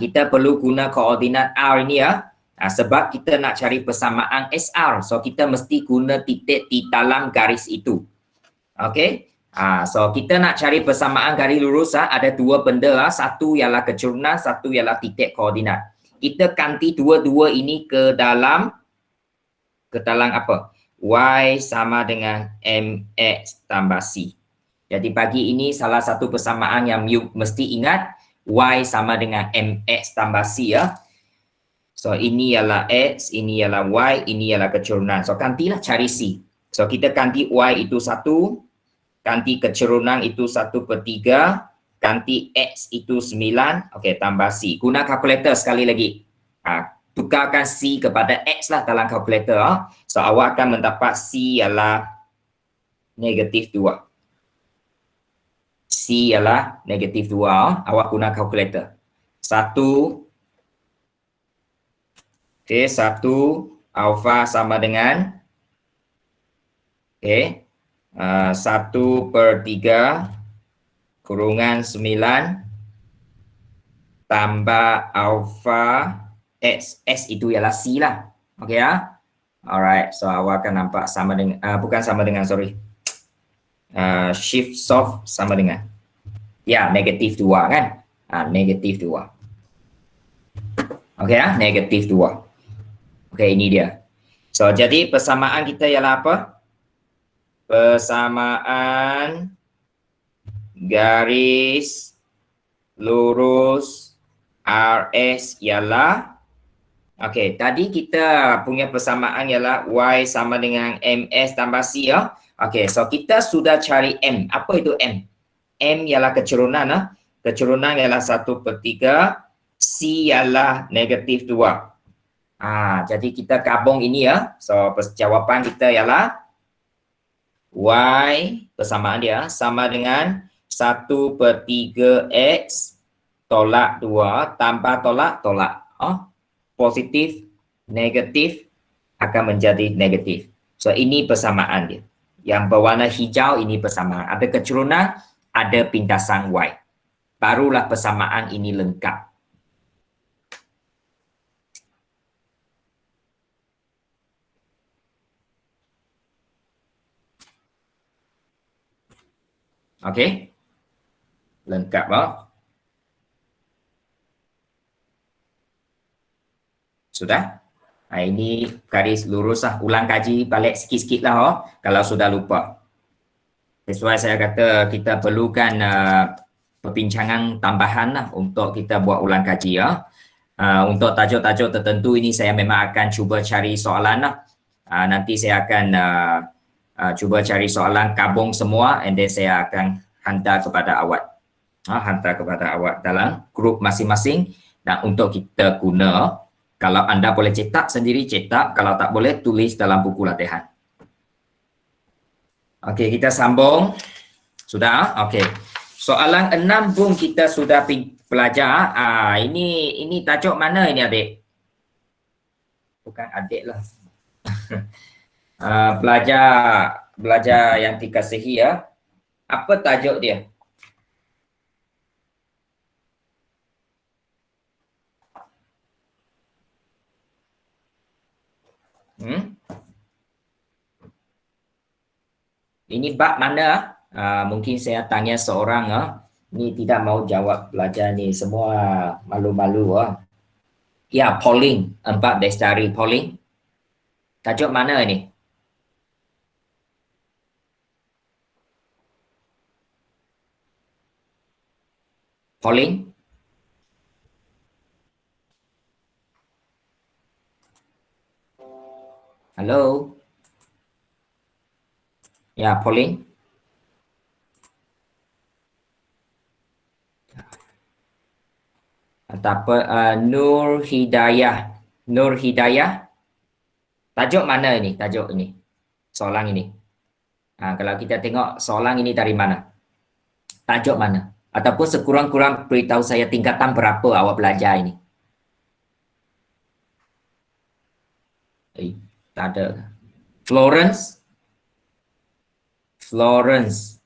Kita perlu guna koordinat R ini ya. Sebab kita nak cari persamaan SR. So, kita mesti guna titik di dalam garis itu. Okey. So, kita nak cari persamaan garis lurus. Ada 2 benda. Satu ialah kecerunan, satu ialah titik koordinat. Kita ganti dua-dua ini ke dalam apa? Y sama dengan MX tambah C. Jadi pagi ini salah satu persamaan yang you mesti ingat. Y sama dengan MX tambah C ya. So, ini ialah X, ini ialah Y, ini ialah kecerunan. So, gantilah cari C. So, kita ganti Y itu 1, ganti kecerunan itu 1/3, ganti X itu 9, okey, tambah C. Guna kalkulator sekali lagi. Tukarkan C kepada X lah dalam kalkulator. So, awak akan mendapat C ialah negatif 2. C ialah negatif 2. Awak guna kalkulator. 1. Okey, 1 alfa sama dengan 1/3 kurungan 9 tambah alfa X. X itu ialah C lah. Okey ya. Alright, so awak akan nampak sama dengan, bukan sama dengan, sorry. Shift soft sama dengan. Ya, negatif 2 kan. Negatif 2. Okey ya, negatif 2. Okey, ini dia. So, jadi persamaan kita ialah apa? Persamaan garis lurus RS ialah, okey, tadi kita punya persamaan ialah Y sama dengan MS tambah C ya. Okey, so kita sudah cari M. Apa itu M? M ialah kecerunan. Kecerunan ialah 1/3, C ialah negatif 2. Jadi kita gabung ini ya. So, jawapan kita ialah Y, persamaan dia sama dengan 1/3 X tolak 2 tambah tolak. Positif, negatif akan menjadi negatif. So, ini persamaan dia. Yang berwarna hijau ini persamaan. Ada kecerunan, ada pindasan Y. Barulah persamaan ini lengkap. Okey. Lengkap Sudah? Ini garis lurus lah. Ulang kaji balik sikit-sikit lah kalau sudah lupa. Sesuai saya kata kita perlukan perbincangan tambahan lah untuk kita buat ulang kaji ya. Untuk tajuk-tajuk tertentu ini saya memang akan cuba cari soalan lah. Nanti saya akan cuba cari soalan gabung semua and then saya akan hantar kepada awak. Hantar kepada awak dalam grup masing-masing dan untuk kita guna. Kalau anda boleh cetak sendiri, cetak. Kalau tak boleh, tulis dalam buku latihan. Okey, kita sambung. Sudah? Okey. Soalan 6 pun kita sudah belajar. Ini tajuk mana ini adik? Bukan adik lah. Pelajar yang dikasihi ya. Apa tajuk dia? Ini bab mana? Mungkin saya tanya seorang ni tidak mau jawab pelajar ni, semua malu-malu Ya, polling, 4 bestari polling. Tajuk mana ni? Polling? Halo? Ya, polling. Atau Nur Hidayah. Nur Hidayah. Tajuk mana ini? Tajuk ini. Soalan ini. Kalau kita tengok soalan ini dari mana? Tajuk mana? Ataupun sekurang-kurang beritahu saya tingkatan berapa awak belajar ini. Tak ada. Florence. Florence.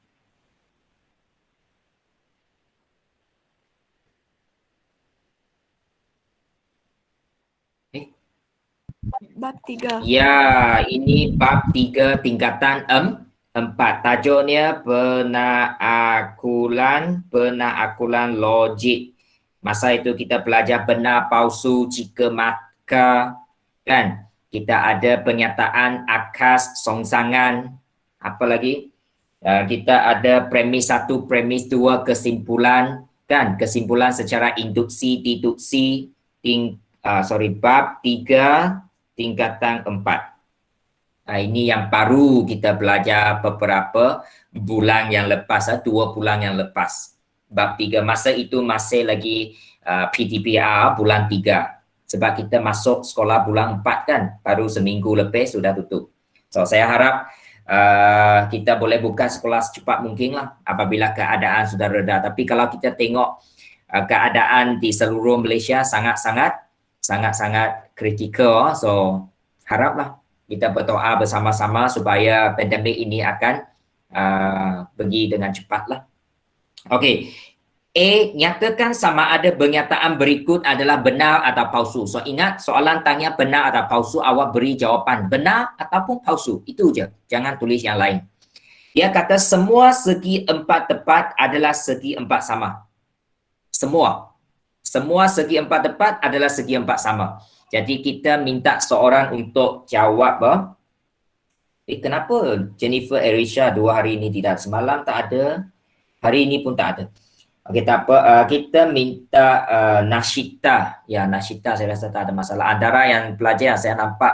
Bab 3. Ya, ini bab 3 tingkatan 4. Tajuknya penaakulan logik. Masa itu kita belajar benar palsu jika maka, kan? Kita ada pernyataan akas songsangan. Apa lagi? Kita ada premis 1, premis 2, kesimpulan, kan? Kesimpulan secara induksi, deduksi, bab 3 tingkatan 4. Ini yang baru kita belajar beberapa bulan yang lepas, 2 bulan yang lepas. Bab 3, masa itu masih lagi PTPR bulan 3. Sebab kita masuk sekolah bulan 4 kan, baru seminggu lepas sudah tutup. So saya harap kita boleh buka sekolah secepat mungkin lah apabila keadaan sudah reda. Tapi kalau kita tengok keadaan di seluruh Malaysia sangat-sangat kritikal. So haraplah kita berdoa bersama-sama supaya pandemik ini akan pergi dengan cepatlah. Okey. A, nyatakan sama ada pernyataan berikut adalah benar atau palsu. So ingat soalan tanya benar atau palsu, awak beri jawapan benar ataupun palsu. Itu je. Jangan tulis yang lain. Dia kata semua segi 4 tepat adalah segi 4 sama. Semua segi 4 tepat adalah segi 4 sama. Jadi kita minta seorang untuk jawab. Kenapa Jennifer Arisha 2 hari ini tidak? Semalam tak ada, hari ini pun tak ada. Okey, tak apa. Kita minta Nashita. Ya, Nashita saya rasa tak ada masalah. Antara yang pelajar yang saya nampak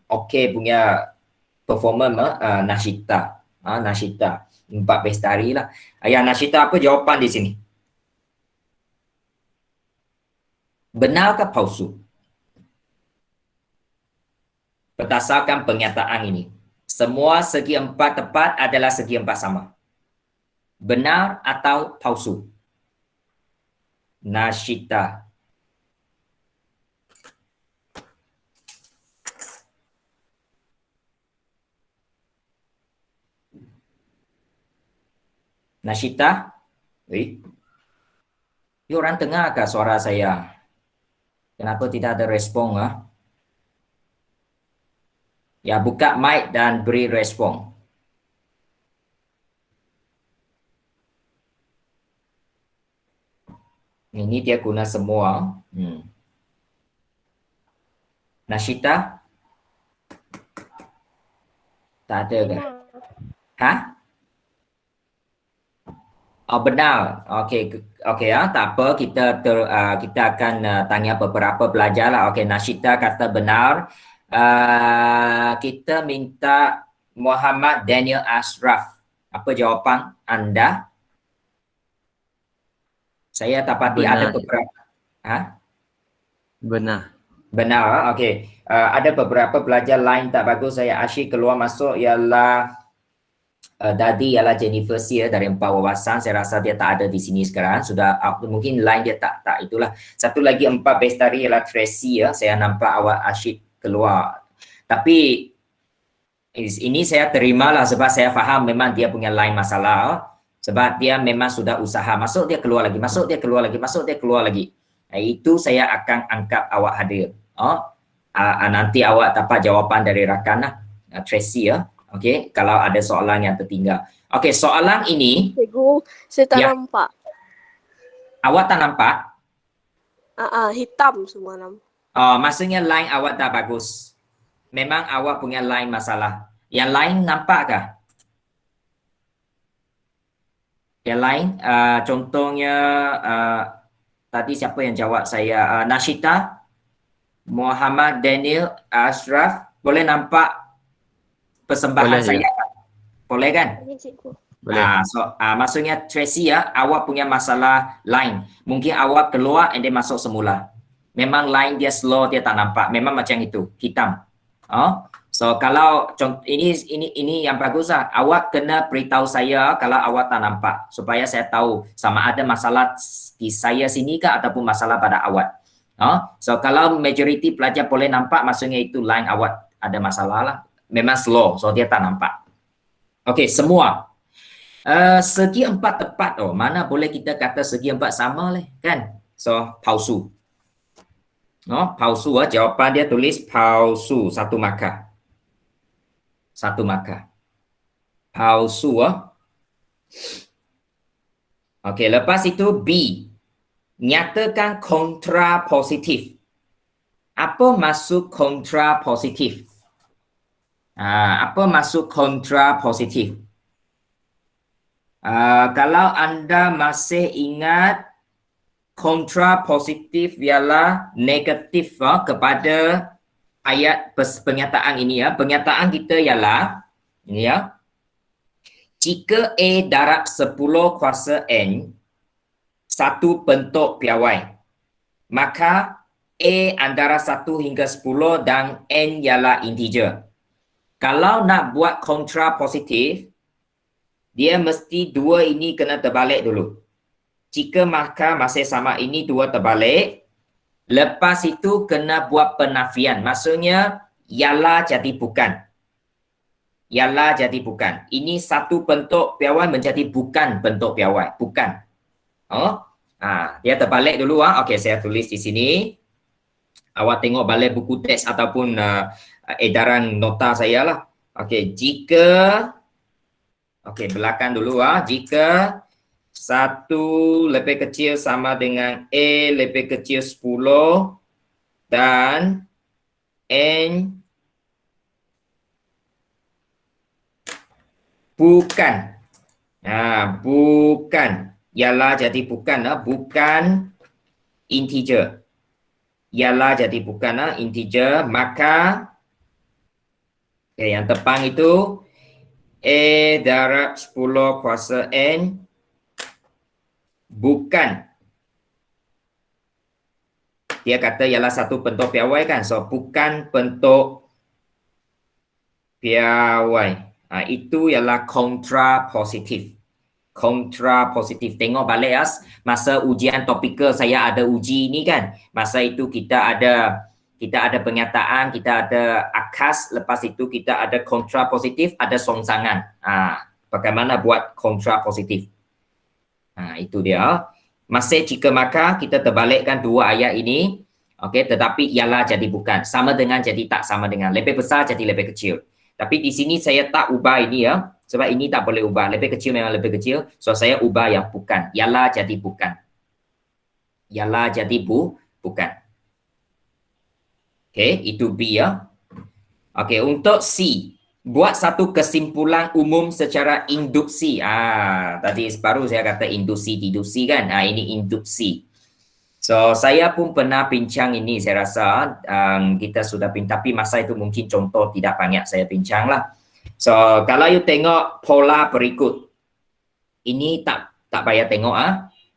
okey punya performance Nashita. Nashita. 4 bestari lah. Ya, Nashita, apa jawapan di sini? Benar ke palsu? Berdasarkan pernyataan ini. Semua segi 4 tepat adalah segi 4 sama. Benar atau palsu? Nashita. Nashita? Orang dengar ke suara saya? Kenapa tidak ada respon? Ya, buka mic dan beri respon. Ini dia guna semua. Nashita? Tak ada ke? Oh, benar. Okey, tak apa, kita akan tanya beberapa pelajar lah. Okey, Nashita kata benar. Kita minta Muhammad Daniel Ashraf. Apa jawapan anda? Saya dapati ada beberapa. Benar. Okey. Ada beberapa pelajar lain tak bagus. Saya asyik keluar masuk ialah Dadi ialah Jennifer Sear dari 4 wawasan. Saya rasa dia tak ada di sini sekarang. Sudah mungkin line dia tak itulah. Satu lagi 4 bestari ialah Tracy ya. Saya nampak awak asyik keluar. Tapi ini saya terimalah sebab saya faham memang dia punya line masalah. Sebab dia memang sudah usaha. Masuk dia keluar lagi. Masuk dia keluar lagi. Masuk dia keluar lagi. Itu saya akan anggap awak hadir. Nanti awak dapat jawapan dari rakan Tracy ya. Okey, kalau ada soalan yang tertinggal. Okey, soalan ini. Cikgu, saya tak Ya. nampak. Awak tak nampak? Hitam semua nama. Maksudnya line awak tak bagus. Memang awak punya line masalah. Yang lain nampakkah? Yang lain, contohnya tadi siapa yang jawab saya? Nashita, Muhammad Daniel, Ashraf, boleh nampak persembahan Boleh, saya? Boleh kan? Boleh, cikgu. Boleh. Maksudnya Tracy ya, awak punya masalah line. Mungkin awak keluar and then masuk semula. Memang line dia slow, dia tak nampak. Memang macam itu, hitam. So kalau ini yang bagus lah. Awak kena beritahu saya kalau awak tak nampak supaya saya tahu sama ada masalah di saya sini ke ataupun masalah pada awak. So kalau majoriti pelajar boleh nampak, maksudnya itu line awak ada masalah lah. Memang slow, so dia tak nampak. Okey, semua. Segi empat tepat. Mana boleh kita kata segi empat sama leh, kan? So palsu. Palsu. Jawapan dia tulis palsu, satu markah. Satu markah. Palsu. Okey, lepas itu B. Nyatakan kontra positif. Apa maksud kontra positif? Apa maksud kontra positif? Kalau anda masih ingat, kontra positif ialah negatif kepada ayat pernyataan ini ya. Pernyataan kita ialah ini ya. Jika A darab 10 kuasa N satu bentuk piawai, maka A antara 1 hingga 10 dan N ialah integer. Kalau nak buat kontra positif, dia mesti dua ini kena terbalik dulu. Jika maka masih sama ini dua terbalik, lepas itu kena buat penafian. Maksudnya, ialah jadi bukan. Ialah jadi bukan. Ini satu bentuk piawai menjadi bukan bentuk piawai. Bukan. Dia terbalik dulu. Okey, saya tulis di sini. Awak tengok balik buku teks ataupun edaran nota saya lah. Okey, jika... Okey, belakang dulu. Jika 1 lebih kecil sama dengan A lebih kecil 10 dan N bukan. Bukan. Ialah jadi bukan. Bukan integer. Ialah jadi bukan integer. Maka yang tepang itu A darab 10 kuasa N bukan. Dia kata ialah satu bentuk piawai kan. So bukan bentuk piawai. Itu ialah kontra positif. Kontra positif. Tengok balik ya. Masa ujian topikal saya ada uji ni kan. Masa itu kita ada pernyataan, kita ada akas, lepas itu kita ada kontra positif, ada songsangan. Bagaimana buat kontra positif? Itu dia. Masih jika maka kita terbalikkan dua ayat ini. Okey, tetapi ialah jadi bukan. Sama dengan jadi tak sama dengan. Lebih besar jadi lebih kecil. Tapi di sini saya tak ubah ini ya. Sebab ini tak boleh ubah. Lebih kecil memang lebih kecil. So saya ubah yang bukan. Ialah jadi bukan. Ialah jadi bukan. Okey, itu B ya. Okey, untuk C. Buat satu kesimpulan umum secara induksi. Tadi baru saya kata induksi, deduksi kan. Ini induksi. So, saya pun pernah bincang ini saya rasa. Kita sudah bincang, tapi masa itu mungkin contoh tidak banyak saya bincang lah. So, kalau you tengok pola berikut. Ini tak payah tengok.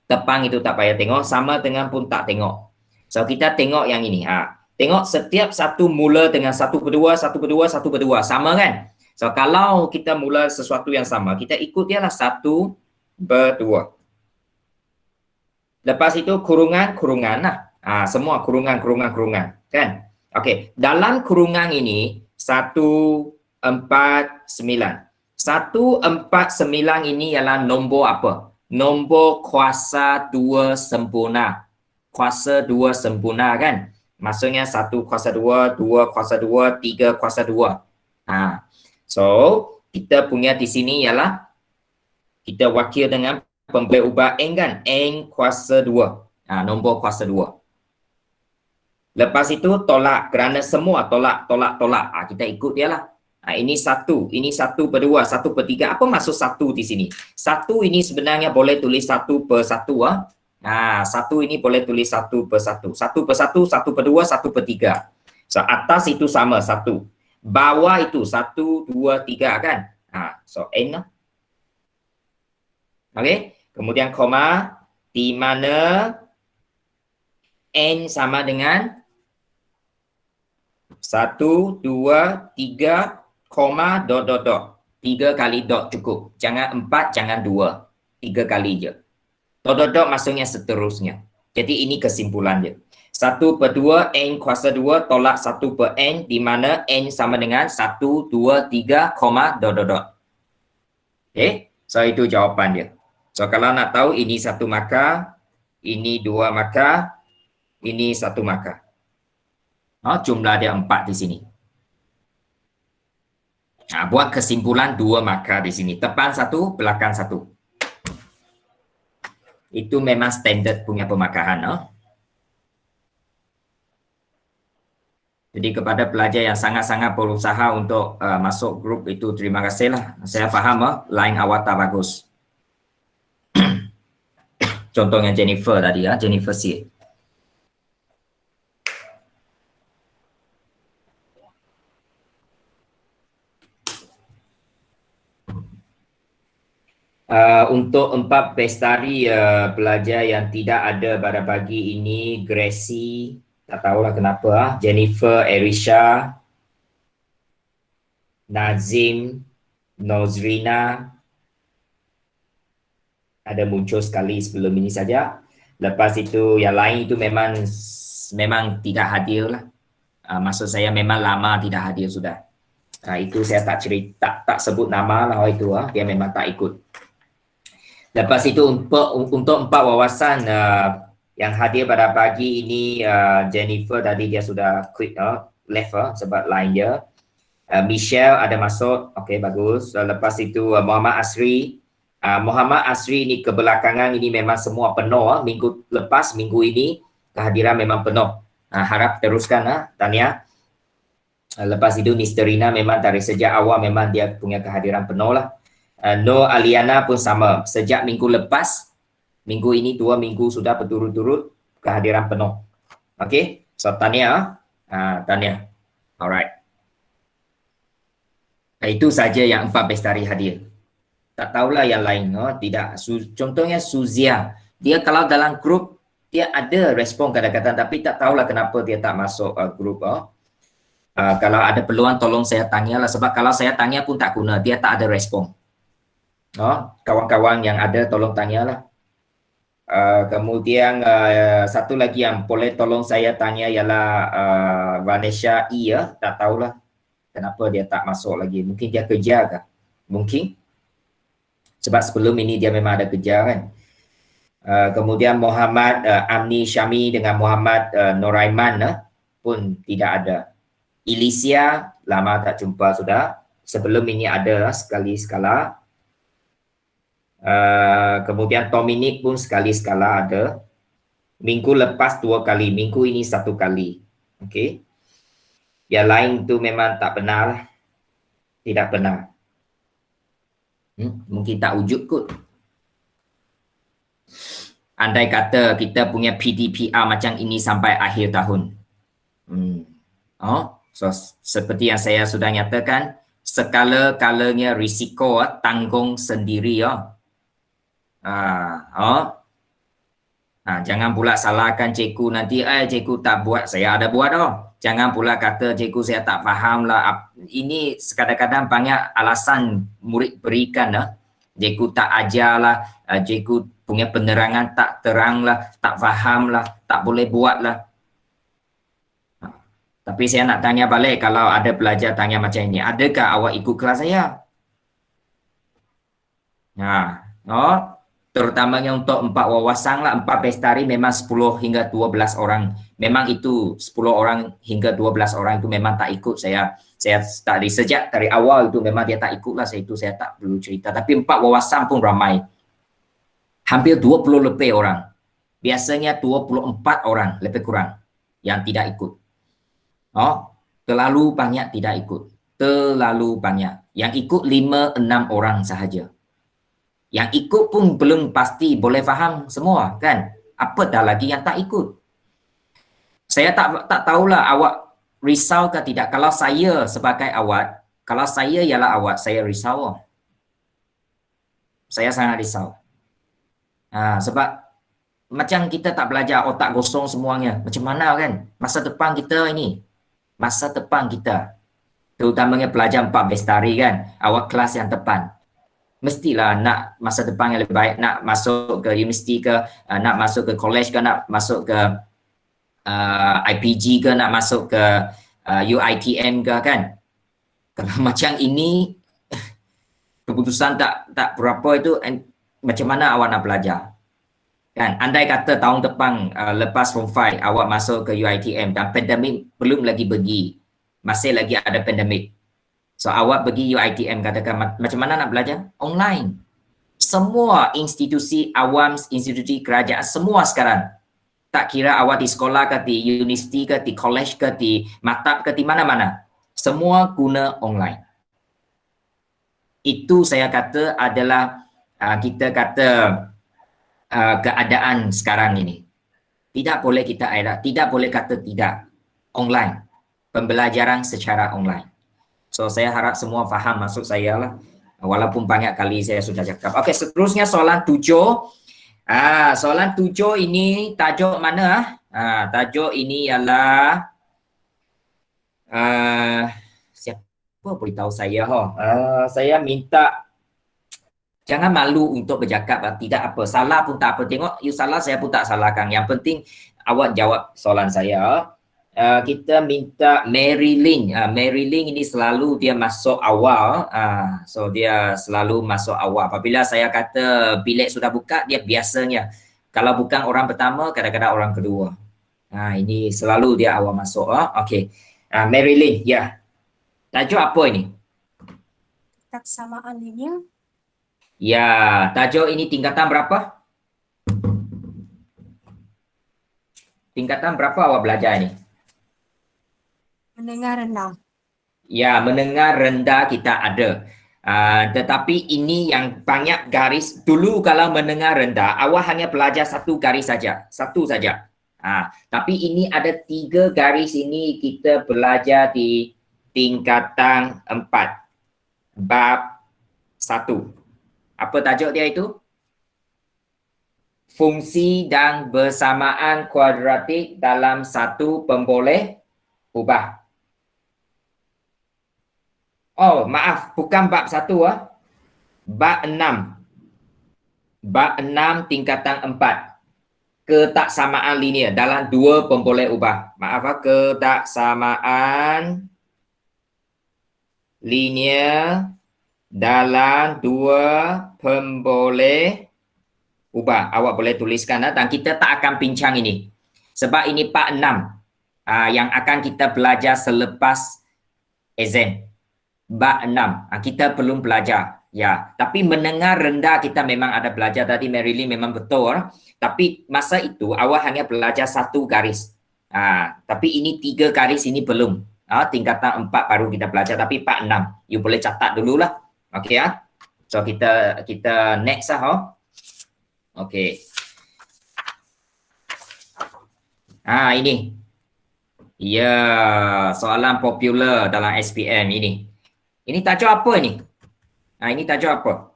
Tepang itu tak payah tengok. Sama dengan pun tak tengok. So, kita tengok yang ini. Tengok setiap satu mula dengan satu berdua, satu berdua, satu berdua. Sama kan? So, kalau kita mula sesuatu yang sama, kita ikut dia lah satu berdua. Lepas itu kurungan lah. Semua kurungan. Kan? Okey. Dalam kurungan ini, 149. 149 ini ialah nombor apa? Nombor kuasa 2 sempurna. Kuasa 2 sempurna kan? Maksudnya 1 kuasa 2, 2 kuasa 2, 3 kuasa 2. So, kita punya di sini ialah kita wakil dengan pemberi ubah N kan? N kuasa 2. Nombor kuasa 2. Lepas itu tolak kerana semua tolak. Kita ikut dia lah. Ini 1 per 2, 1 per 3. Apa maksud 1 di sini? 1 ini sebenarnya boleh tulis 1 per 1. 1 ini boleh tulis 1 per 1. 1 per 1, 1 per 2, 1 per 3. So, atas itu sama 1. Bawah itu 1, 2, 3 kan? So, N lah. Okey. Kemudian koma. Di mana N sama dengan 1, 2, 3, koma, dot. 3 kali dot cukup. Jangan 4, jangan 2. 3 kali je. Dot maksudnya seterusnya. Jadi ini kesimpulan dia. 1 per 2, N kuasa 2 tolak 1 per N, di mana N sama dengan 1, 2, 3, koma, dot. Okay? So itu jawapan dia. So kalau nak tahu ini 1 markah, ini 2 markah, ini 1 markah. Jumlah dia 4 di sini. Buat kesimpulan 2 markah di sini. Depan 1, belakang 1. Itu memang standard punya pemarkahan. Jadi kepada pelajar yang sangat-sangat berusaha untuk masuk grup itu, terima kasih lah. Saya faham line awak tak bagus. Contohnya Jennifer tadi Jennifer C. Untuk 4 pestari pelajar yang tidak ada pada pagi ini, Gracie, tak tahulah kenapa, Jennifer, Erisha, Nazim, Nozrina, ada muncul sekali sebelum ini saja. Lepas itu yang lain itu memang tidak hadir lah. Maksud saya memang lama tidak hadir sudah. Itu saya tak cerita, tak sebut nama lah itu dia memang tak ikut. Lepas itu untuk 4 wawasan yang hadir pada pagi ini, Jennifer tadi dia sudah quit left sebab line dia. Michelle ada masuk, okey bagus. Lepas itu Muhammad Asri. Muhammad Asri ini kebelakangan ini memang semua penuh. Minggu lepas, minggu ini kehadiran memang penuh. Harap teruskan Tania. Lepas itu Nisterina memang dari sejak awal memang dia punya kehadiran penuh lah. No Aliana pun sama. Sejak minggu lepas, minggu ini 2 minggu sudah berturut-turut kehadiran penuh. Okey, so Tania. Tania. Alright. Itu saja yang 4 pestari hadir. Tak tahulah yang lain. Tidak. Contohnya Suzia. Dia kalau dalam grup, dia ada respon kadang-kadang, tapi tak tahulah kenapa dia tak masuk grup. Kalau ada peluang tolong saya tanyalah, sebab kalau saya tanya pun tak guna, dia tak ada respon. Kawan-kawan yang ada tolong tanyalah. Kemudian satu lagi yang boleh tolong saya tanya ialah Vanessa E tak tahulah kenapa dia tak masuk lagi. Mungkin dia kerja ke? Mungkin. Sebab sebelum ini dia memang ada kerja kan. Kemudian Muhammad Amni Syami dengan Muhammad Noraiman pun tidak ada. Elysia lama tak jumpa sudah. Sebelum ini ada sekali-sekala. Kemudian Dominic pun sekali-sekala ada. Minggu lepas 2 kali, minggu ini 1 kali. Okey. Yang lain tu memang tak benar lah. Tidak benar. Mungkin tak wujud kot. Andai kata kita punya PDPR macam ini sampai akhir tahun. So seperti yang saya sudah nyatakan, sekala-kalanya risiko tanggung sendiri jangan pula salahkan cikgu nanti, cikgu tak buat, saya ada buat Jangan pula kata cikgu saya tak faham lah. Ini kadang-kadang banyak alasan murid berikan Cikgu tak ajar lah, cikgu punya penerangan tak terang lah, tak faham lah, tak boleh buat lah. Tapi saya nak tanya balik, kalau ada pelajar tanya macam ini, adakah awak ikut kelas saya? Nah, terutamanya untuk 4 wawasan lah, 4 bestari memang 10 hingga 12 orang. Memang itu 10 orang hingga 12 orang itu memang tak ikut saya. Saya sejak dari awal itu memang dia tak ikut lah, saya tak perlu cerita. Tapi 4 wawasan pun ramai. Hampir 20 lebih orang. Biasanya 24 orang lebih kurang yang tidak ikut. Terlalu banyak tidak ikut. Terlalu banyak. Yang ikut 5-6 orang sahaja. Yang ikut pun belum pasti boleh faham semua kan. Apatah lagi yang tak ikut. Saya tak tahulah awak risau ke tidak. Kalau saya sebagai awak, kalau saya ialah awak, saya risau. Saya sangat risau. Sebab macam kita tak belajar otak gosong semuanya. Macam mana kan? Masa depan kita ini. Masa depan kita. Terutamanya pelajar 4 bestari kan. Awak kelas yang depan. Mestilah nak masa depan yang lebih baik, nak masuk ke universiti ke, nak masuk ke college ke, nak masuk ke IPG ke, nak masuk ke UiTM ke kan. Kalau macam ini keputusan tak berapa itu, macam mana awak nak belajar kan. Andai kata tahun depan lepas form 5 awak masuk ke UiTM dan pandemik belum lagi pergi, masih lagi ada pandemik. So awak pergi UiTM, katakan macam mana nak belajar? Online. Semua institusi awam, institusi kerajaan, semua sekarang. Tak kira awak di sekolah ke, di universiti ke, di college ke, di maktab ke, di mana-mana. Semua guna online. Itu saya kata adalah kita kata keadaan sekarang ini. Tidak boleh kita elak, tidak boleh kata tidak. Online. Pembelajaran secara online. So saya harap semua faham maksud saya lah. Walaupun banyak kali saya sudah cakap. Okey, seterusnya soalan 7. Soalan 7 ini tajuk mana? Tajuk ini ialah siapa beritahu saya saya minta jangan malu untuk bercakap, tidak apa. Salah pun tak apa. Tengok you salah, saya pun tak salahkan. Yang penting awak jawab soalan saya. Kita minta Mary Lynn. Mary Lynn ini selalu dia masuk awal. So dia selalu masuk awal. Apabila saya kata bilik sudah buka, dia biasanya. Kalau bukan orang pertama, kadang-kadang orang kedua. Ini selalu dia awal masuk. Okey. Mary Lynn, ya. Tajuk apa ini? Kesamaan linear. Ya, tajuk ini tingkatan berapa? Tingkatan berapa awak belajar ini? Mendengar rendah. Ya, mendengar rendah kita ada. Tetapi ini yang banyak garis. Dulu kalau mendengar rendah, awak hanya belajar satu garis saja. Satu saja. Tapi ini ada 3 garis ini kita belajar di tingkatan 4. Bab 1. Apa tajuk dia itu? Fungsi dan bersamaan kuadratik dalam satu pemboleh ubah. Oh, maaf, bukan bab 1 Bab 6. Bab 6 tingkatan 4. Ketaksamaan linear dalam 2 pemboleh ubah. Maaf, ketaksamaan linear dalam 2 pemboleh ubah. Awak boleh tuliskan dan kita tak akan bincang ini. Sebab ini bab 6 yang akan kita belajar selepas exam. Bab 6. Kita belum belajar. Ya, tapi mendengar rendah kita memang ada belajar tadi. Marilyn memang betul. Tapi masa itu awak hanya belajar satu garis. Tapi ini 3 garis ini belum. Tingkatan 4 baru kita belajar. Tapi bab 6. You boleh catat dululah. Okey ya. So kita next lah. Okey. Ini. Ya, soalan popular dalam SPM ini. Ini tajuk apa ini? Ini tajuk apa?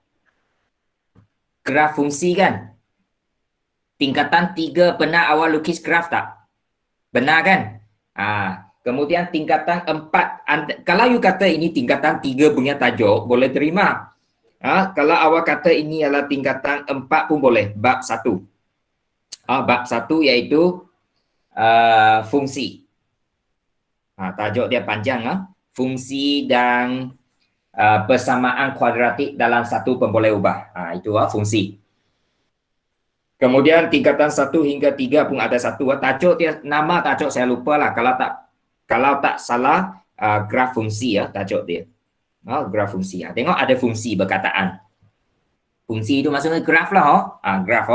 Graf fungsi kan? Tingkatan 3 pernah awal lukis graf tak? Benar kan? Kemudian tingkatan 4. Kalau you kata ini tingkatan 3 punya tajuk, boleh terima. Kalau awak kata ini adalah tingkatan 4 pun boleh. Bab 1. Bab 1 iaitu fungsi. Tajuk dia panjang. Fungsi dan persamaan kuadratik dalam satu pemboleh ubah. Itu fungsi. Kemudian tingkatan 1 hingga 3 pun ada satu. Tajuk dia, nama tajuk saya lupa lah. Kalau tak salah, graf fungsi tajuk dia. Graf fungsi. Tengok ada fungsi berkataan. Fungsi itu maksudnya graf lah. Graf.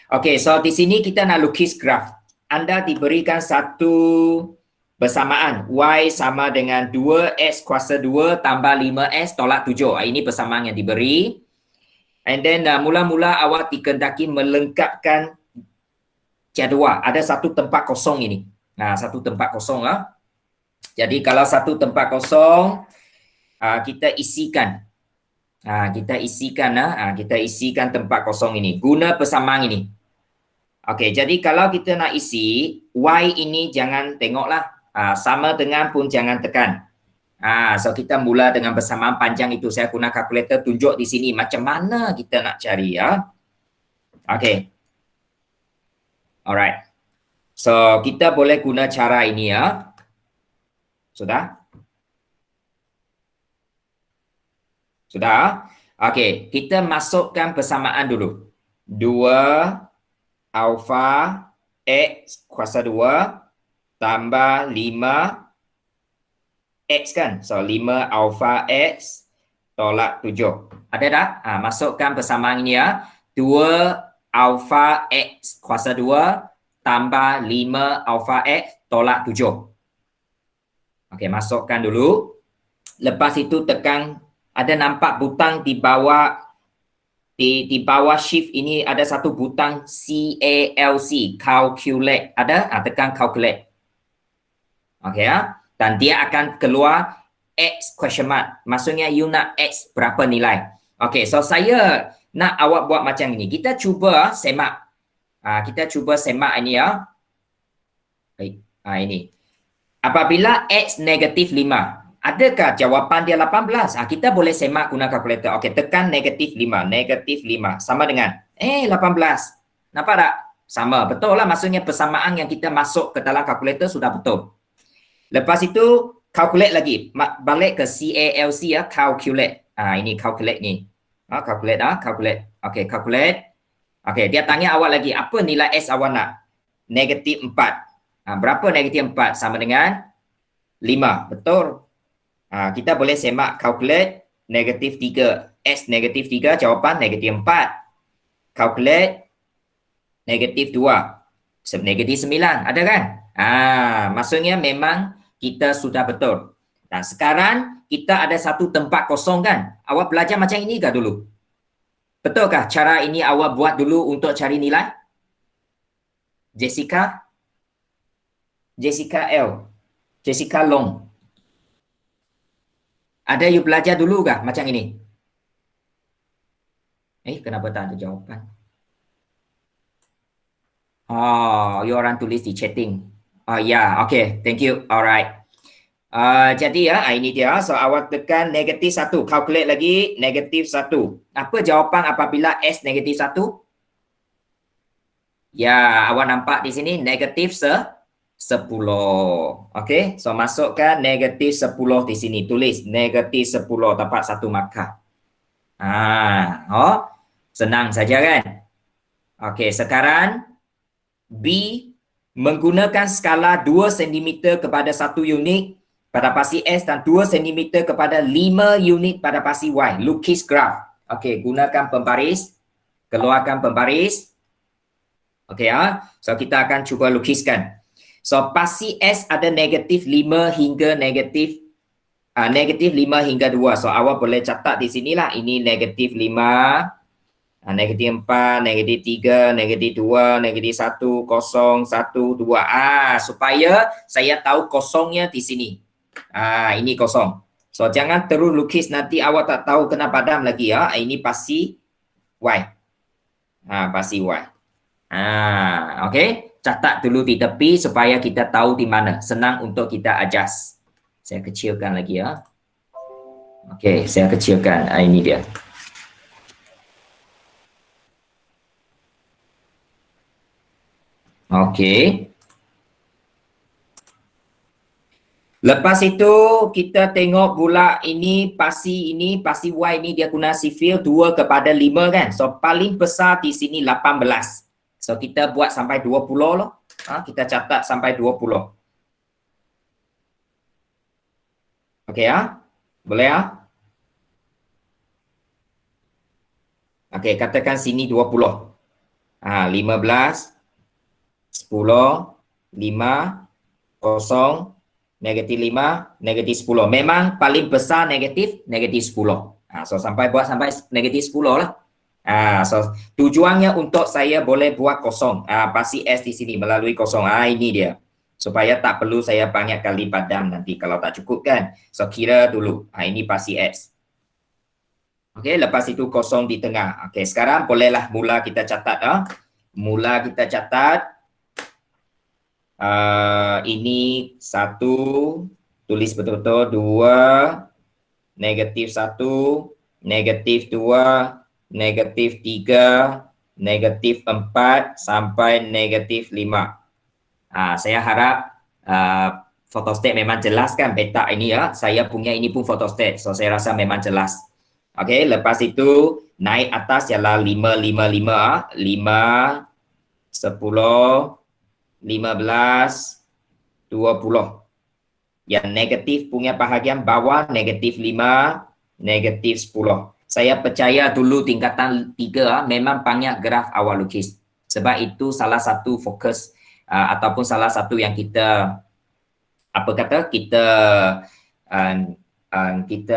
Okey, so di sini kita nak lukis graf. Anda diberikan satu persamaan. Y sama dengan 2X kuasa 2 tambah 5X tolak 7. Ini persamaan yang diberi. And then mula-mula awak dikehendaki melengkapkan jadual. Ada satu tempat kosong ini. Satu tempat kosong. Jadi kalau satu tempat kosong, kita isikan. Kita isikan tempat kosong ini. Guna persamaan ini. Okey, jadi kalau kita nak isi, Y ini jangan tengoklah. Sama dengan pun jangan tekan. So kita mula dengan persamaan panjang itu. Saya guna kalkulator tunjuk di sini macam mana kita nak cari Okey. Alright. So kita boleh guna cara ini Sudah? Sudah? Okey, kita masukkan persamaan dulu. 2 alfa X kuasa 2 tambah 5 X kan? So 5 alfa X tolak 7. Ada tak? Masukkan persamaan ini 2 alfa X kuasa 2 tambah 5 alfa X tolak 7. Okey, masukkan dulu. Lepas itu tekan, ada nampak butang di bawah shift ini ada satu butang CALC, calculate. Ada? Tekan calculate. Okey Dan dia akan keluar X question mark. Maksudnya you nak X berapa nilai. Okey, so saya nak awak buat macam ini. Kita cuba semak. Kita cuba semak ini ini. Apabila X negatif 5, adakah jawapan dia 18? Kita boleh semak guna kalkulator. Okey, tekan negatif 5. Negatif 5 sama dengan 18. Nampak tak? Sama, betul lah. Maksudnya persamaan yang kita masuk ke dalam kalkulator sudah betul. Lepas itu, calculate lagi. Balik ke CALC calculate. Ini calculate ni. Calculate. Okey, calculate. Okey, dia tanya awak lagi, apa nilai S awak nak? Negatif 4. Berapa negatif 4? Sama dengan 5. Betul. Kita boleh semak calculate negatif 3. S negatif 3, jawapan negatif 4. Calculate negatif 2. Negatif 9. Ada kan? Maksudnya memang kita sudah betul. Dan sekarang kita ada satu tempat kosong kan? Awak belajar macam ini ke dulu? Betulkah cara ini awak buat dulu untuk cari nilai? Jessica L. Jessica Long. Ada you belajar dulu kah macam ini? Kenapa tak ada jawapan? You orang tulis di chatting. Okay. Thank you. Alright. Jadi ini dia. So awak tekan negatif 1. Calculate lagi negatif 1. Apa jawapan apabila S negatif 1? Ya, awak nampak di sini negatif 10. Okay. So masukkan negatif 10 di sini. Tulis negatif 10 dapat satu markah. Senang saja kan? Okay. Sekarang B menggunakan skala 2 cm kepada 1 unit pada pasti S dan 2 cm kepada 5 unit pada pasti Y. Lukis graf. Okey, gunakan pembaris. Keluarkan pembaris. Okey So kita akan cuba lukiskan. So pasti S ada negatif 5 hingga negatif 5 hingga 2. So awak boleh catat di sinilah. Ini negatif 5. Negatif 4, negatif 3, negatif 2, negatif 1, 0, 1, 2. Supaya saya tahu kosongnya di sini. Ini kosong. So jangan terus lukis nanti awak tak tahu kena padam lagi Ini pasti Y. Pasti Y. Okey. Catat dulu di tepi supaya kita tahu di mana. Senang untuk kita adjust. Saya kecilkan lagi Okey, saya kecilkan. Ini dia. Okey. Lepas itu kita tengok pula ini pasi Y ini dia guna sifil 2 kepada 5 kan. So paling besar di sini 18. So kita buat sampai 20 loh. Kita catat sampai 20. Okey ya? Boleh ya? Okey, katakan sini 20. 15, 10, 5, 0, negatif 5, negatif 10. Memang paling besar negatif 10. So sampai buat sampai negatif 10 lah. So tujuannya untuk saya boleh buat kosong. Pasti S di sini melalui kosong. Ini dia. Supaya tak perlu saya banyak kali padam nanti kalau tak cukup kan. So kira dulu. Ini pasti S. Okey, lepas itu kosong di tengah. Okey, sekarang bolehlah mula kita catat. Mula kita catat. Ini 1, tulis betul-betul 2, negatif 1, negatif 2, negatif 3, negatif 4 sampai negatif 5. Saya harap photostat memang jelas kan peta ini ya. Saya punya ini pun photostat. So saya rasa memang jelas. Okey, lepas itu naik atas ialah 5, 5, 5, 5, 10, 15, 20. Yang negatif punya bahagian bawah negatif 5, negatif 10. Saya percaya dulu tingkatan 3 memang banyak graf awal lukis. Sebab itu salah satu fokus ataupun salah satu yang kita kita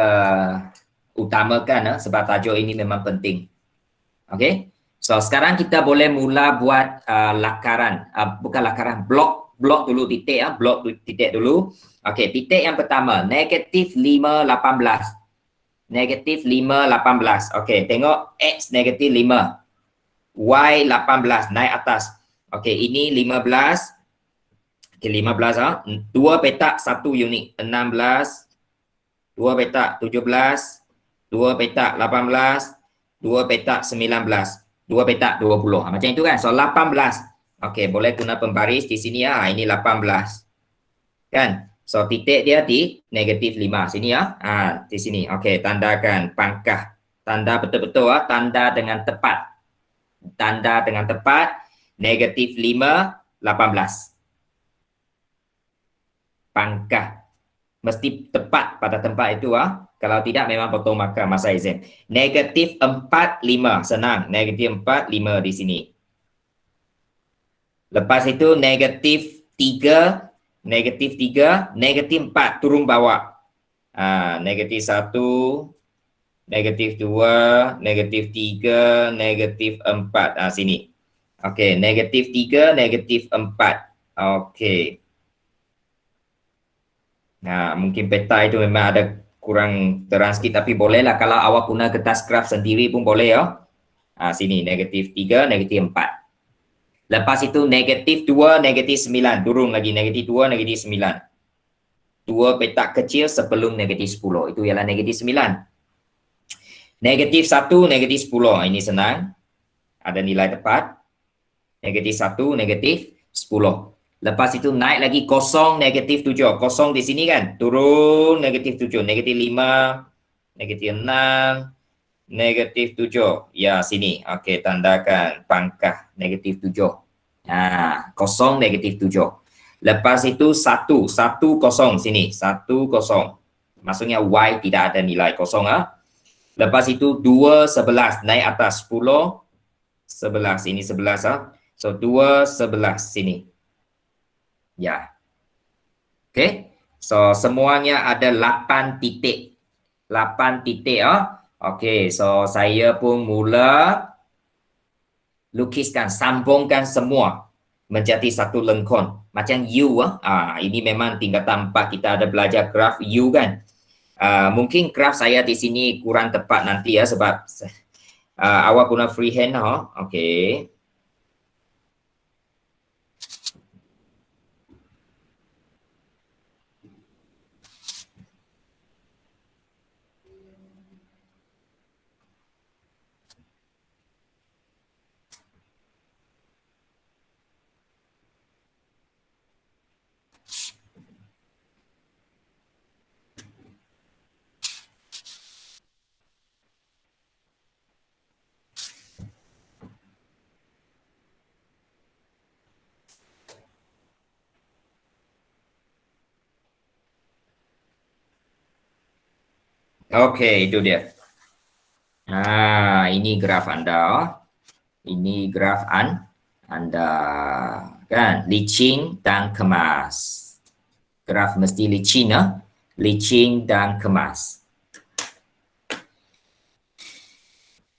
utamakan sebab tajuk ini memang penting. Okey. So sekarang kita boleh mula buat lakaran, bukan lakaran, blok dulu titik blok titik dulu. Okey, titik yang pertama negatif 5, 18. Negatif 5, 18. Okey, tengok X negatif 5. Y 18 naik atas. Okey, ini 15. Okey, 15 2 petak 1 unit. 16. 2 petak 17. 2 petak 18. 2 petak 19. 2 petak 20. Macam itu kan? So 18. Okey, boleh guna pembaris di sini ya. Ini 18. Kan? So titik dia di negatif 5 sini ya. Di sini. Okey, tandakan pangkah. Tanda betul-betul tanda dengan tepat. Tanda dengan tepat negatif 5, 18. Pangkah. Mesti tepat pada tempat itu Kalau tidak memang potong markah masa exam. Negatif 4, 5. Senang. Negatif 4, 5 di sini. Lepas itu negatif 3, negatif 3, negatif 4 turun bawah. Negatif 1, negatif 2, negatif 3, negatif 4. Sini. Okey, negatif 3, negatif 4. Okey. Mungkin peta itu memang ada kurang terang sikit tapi bolehlah kalau awak guna kertas graf sendiri pun boleh ya. Sini negatif 3, negatif 4. Lepas itu negatif 2, negatif 9. Turun lagi negatif 2, negatif 9. 2 petak kecil sebelum negatif 10. Itu ialah negatif 9. Negatif 1, negatif 10. Ini senang. Ada nilai tepat. Negatif 1, negatif 10. Lepas itu naik lagi kosong, negatif 7. Kosong di sini kan. Turun negatif 7. Negatif 5, negatif 6, negatif 7. Ya, sini. Okey, tandakan pangkah negatif 7. Kosong, negatif 7. Lepas itu 1. 1, kosong. Sini. 1, kosong. Maksudnya Y tidak ada nilai kosong. Lepas itu 2, 11. Naik atas 10, 11. Ini 11. So, 2, 11. Sini. Ya. Okey. So, semuanya ada 8 titik. 8 titik. Okey. So, saya pun mula lukiskan, sambungkan semua menjadi satu lengkung. Macam U. Ini memang tingkatan 4 kita ada belajar graf U kan. Mungkin graf saya di sini kurang tepat nanti ya sebab awak guna freehand. Okey. Okey, itu dia. Ini graf anda. Ini graf anda. Kan? Licin dan kemas. Graf mesti licin, licin dan kemas.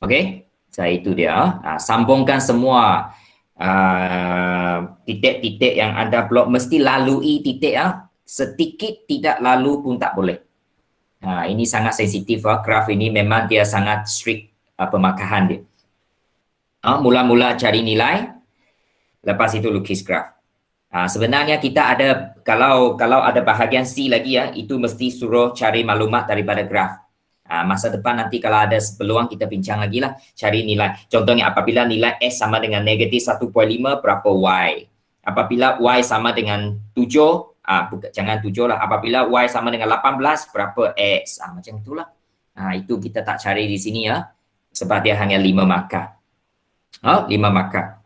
Okey, saya itu dia. Sambungkan semua titik-titik yang anda blok, mesti lalui titik. Sedikit tidak lalu pun tak boleh. Ini sangat sensitif. Graf ini memang dia sangat strict pemakahan dia. Mula-mula cari nilai, lepas itu lukis graf. Sebenarnya kita ada, kalau ada bahagian C lagi itu mesti suruh cari maklumat daripada graf. Masa depan nanti kalau ada peluang kita bincang lagi lah, cari nilai. Contohnya apabila nilai S sama dengan negatif 1.5, berapa Y? Apabila Y sama dengan 7, jangan 7 lah. Apabila Y sama dengan 18, berapa X? Macam itulah. Itu kita tak cari di sini sebab dia hanya 5 markah. 5 markah.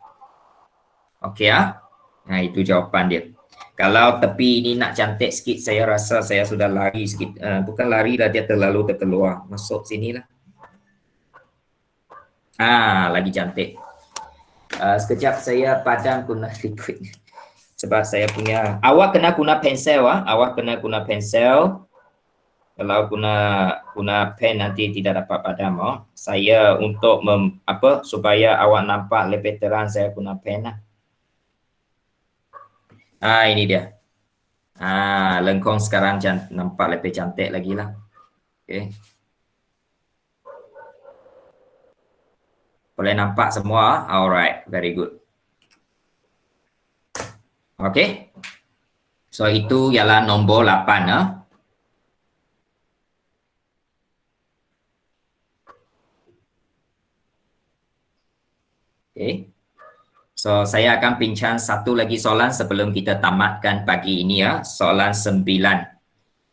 Okey itu jawapan dia. Kalau tepi ini nak cantik sikit, saya rasa saya sudah lari sikit. Bukan lari lah, dia terlalu terkeluar. Masuk sini lah. Lagi cantik. Sekejap saya padam guna liquid. Sebab saya punya, awak kena guna pensel. Awak kena guna pensel. Kalau guna pen nanti tidak dapat padam. Saya untuk supaya awak nampak lebih terang, saya guna pen lah. Ini dia. Lengkung sekarang nampak lebih cantik lagi lah. Okay. Boleh nampak semua? Alright, very good. Okay. So itu ialah nombor 8. Okay. So, saya akan bincang satu lagi soalan sebelum kita tamatkan pagi ini Soalan 9.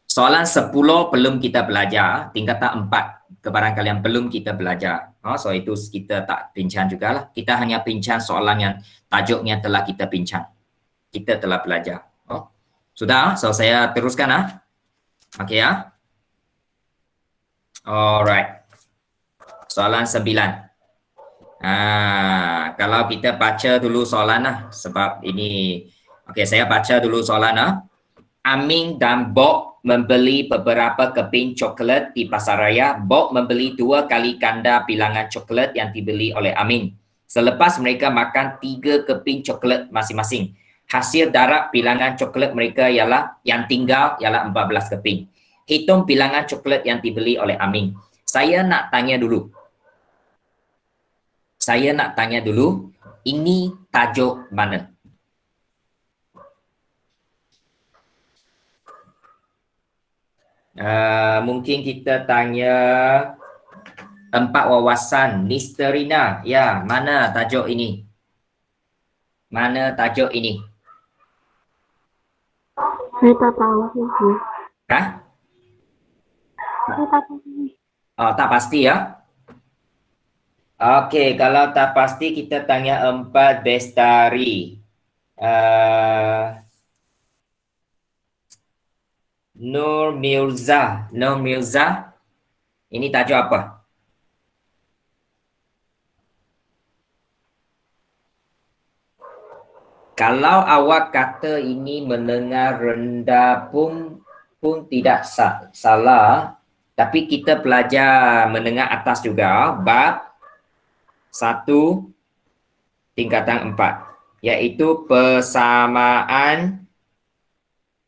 Soalan 10 belum kita belajar. Tingkatan 4 kebarangkalian belum kita belajar. So, itu kita tak bincang jugalah. Kita hanya bincang soalan yang tajuknya telah kita bincang. Kita telah belajar. Sudah? So, saya teruskan Okay Alright. Soalan 9. Kalau kita baca dulu soalan sebab ini, saya baca dulu soalan. Amin dan Bob membeli beberapa keping coklat di pasaraya. Bob membeli 2 kali ganda bilangan coklat yang dibeli oleh Amin. Selepas mereka makan 3 keping coklat masing-masing, hasil darab bilangan coklat mereka yang tinggal ialah 14 keping. Hitung bilangan coklat yang dibeli oleh Amin. Saya nak tanya dulu, ini tajuk mana? Mungkin kita tanya 4 wawasan. Listerina. Ya, mana tajuk ini? Mana tajuk ini? Saya tak tahu. Saya tak tahu. Tak pasti Okey, kalau tak pasti kita tanya 4 Bestari. Nur Mirza. Ini tajuk apa? Kalau awak kata ini mendengar rendah pun tidak salah. Tapi kita belajar mendengar atas juga. Bab 1 tingkatan 4, iaitu persamaan.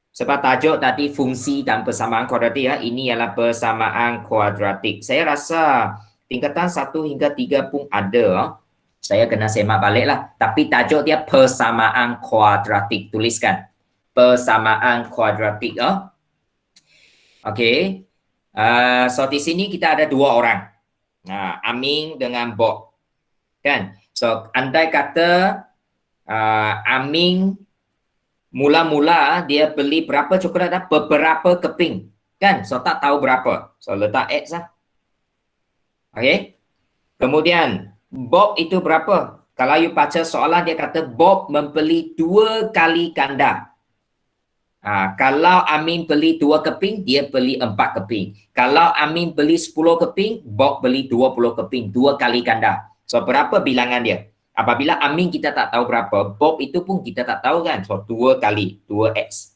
Sebab tajuk tadi fungsi dan persamaan kuadratik ini ialah persamaan kuadratik. Saya rasa tingkatan 1 hingga 3 pun ada. Saya kena semak balik lah. Tapi tajuk dia persamaan kuadratik. Tuliskan. Persamaan kuadratik. Okey. So di sini kita ada 2 orang. Amin dengan Bob. Kan? So, andai kata Amin mula-mula dia beli berapa coklat beberapa keping. Kan? So, tak tahu berapa. So, letak X lah. Okay? Kemudian, Bob itu berapa? Kalau you baca soalan, dia kata Bob membeli 2 kali ganda. Kalau Amin beli 2 keping, dia beli 4 keping. Kalau Amin beli 10 keping, Bob beli 20 keping. 2 kali ganda. So, berapa bilangan dia? Apabila Amin kita tak tahu berapa, Bob itu pun kita tak tahu kan. So, 2 kali, 2X.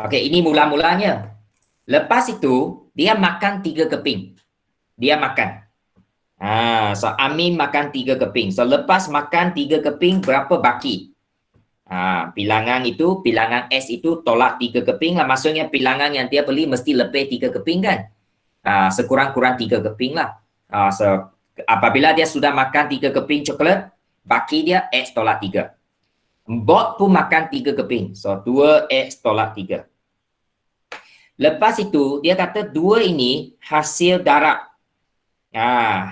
Okey, ini mula-mulanya. Lepas itu, dia makan 3 keping. Dia makan. So, Amin makan 3 keping. So, lepas makan 3 keping, berapa baki? Bilangan itu, bilangan S itu tolak 3 keping lah. Maksudnya bilangan yang dia beli mesti lebih 3 keping kan. Sekurang-kurang 3 keping lah. So, apabila dia sudah makan 3 keping coklat, baki dia X tolak 3. Bot pun makan 3 keping. So, 2X tolak 3. Lepas itu, dia kata 2 ini hasil darab.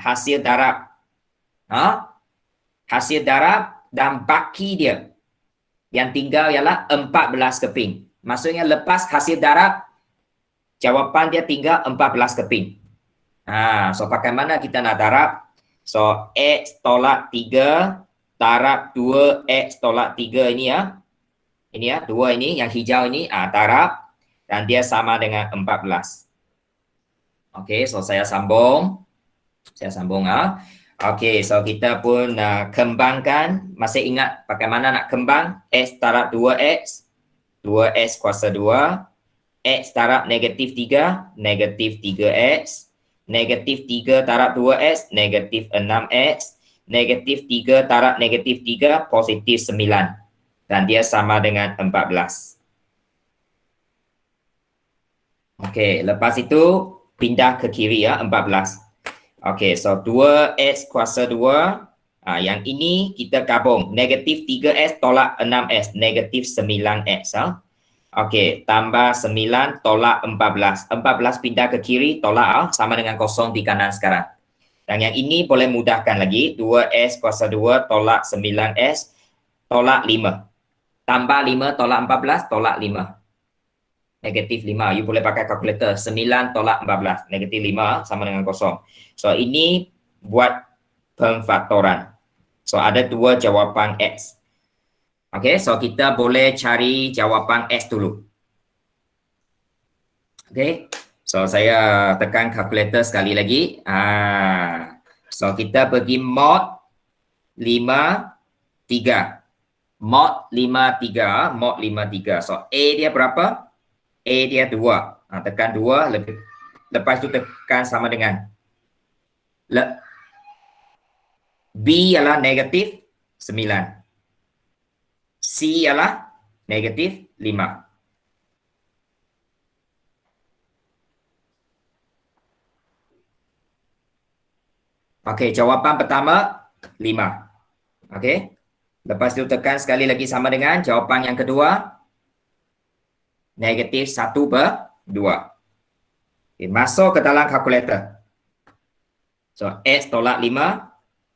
Hasil darab. Hasil darab dan baki dia yang tinggal ialah 14 keping. Maksudnya lepas hasil darab, jawapan dia tinggal 14 keping. So pakai mana kita nak darab? So X tolak 3 darab 2X tolak 3 ini ya. Ini ya, 2 ini yang hijau ini darab dan dia sama dengan 14. Okey, so saya sambung. Okey, so kita pun kembangkan. Masih ingat bagaimana nak kembang? X darab 2X, 2X kuasa 2, X darab negatif 3, negatif 3X, negatif 3 darab 2X, negatif 6X, negatif 3 darab negatif 3, positif 9. Dan dia sama dengan 14. Okey, lepas itu pindah ke kiri ya, 14. Okey, so 2X kuasa 2. Yang ini kita gabung. Negatif 3X tolak 6X. Negatif 9X. Okey, tambah 9 tolak 14. 14 pindah ke kiri, tolak sama dengan kosong di kanan sekarang. Dan yang ini boleh mudahkan lagi. 2X kuasa 2 tolak 9X tolak 5. Tambah 5 tolak 14, tolak 5. Negatif 5. You boleh pakai kalkulator. 9 tolak 14. Negatif 5 sama dengan kosong. So, ini buat pemfaktoran. So, ada 2 jawapan X. Okey, so kita boleh cari jawapan X dulu. Okey, so saya tekan kalkulator sekali lagi. So, kita pergi mod 53. Mod 53. Mod 53. So, A dia berapa? A dia 2. Tekan 2. Lepas itu tekan sama dengan. B ialah negatif 9. C ialah negatif 5. Okey, jawapan pertama 5. Okey. Lepas itu tekan sekali lagi sama dengan jawapan yang kedua. Negatif 1/2. Okay, masuk ke dalam kalkulator. So, X tolak 5.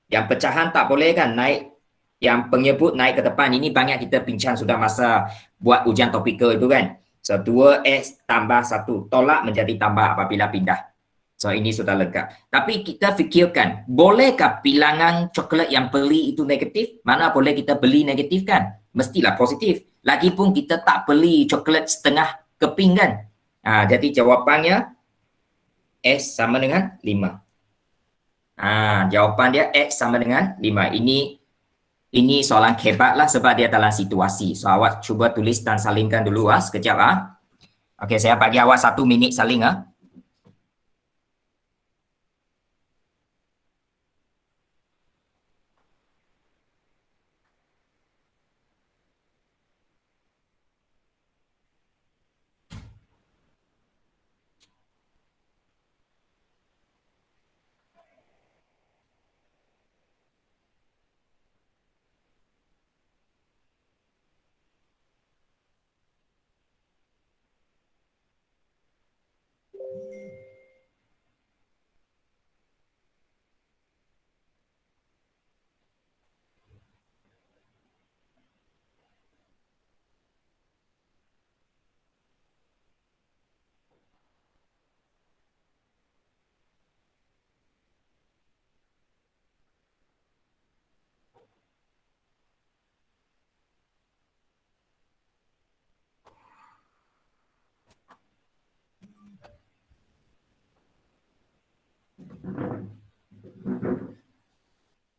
Yang pecahan tak boleh kan naik. Yang penyebut naik ke depan. Ini banyak kita bincang sudah masa buat ujian topikal itu kan. So, 2X tambah 1. Tolak menjadi tambah apabila pindah. So, ini sudah lengkap. Tapi kita fikirkan, bolehkah bilangan coklat yang beli itu negatif? Mana boleh kita beli negatif kan? Mestilah positif. Lagipun kita tak beli coklat setengah keping kan? Jadi jawapannya S sama dengan 5. Jawapan dia X sama dengan 5. Ini soalan hebat lah sebab dia dalam situasi. So, awak cuba tulis dan salingkan dulu sekejap. Okey, saya bagi awak 1 minit saling.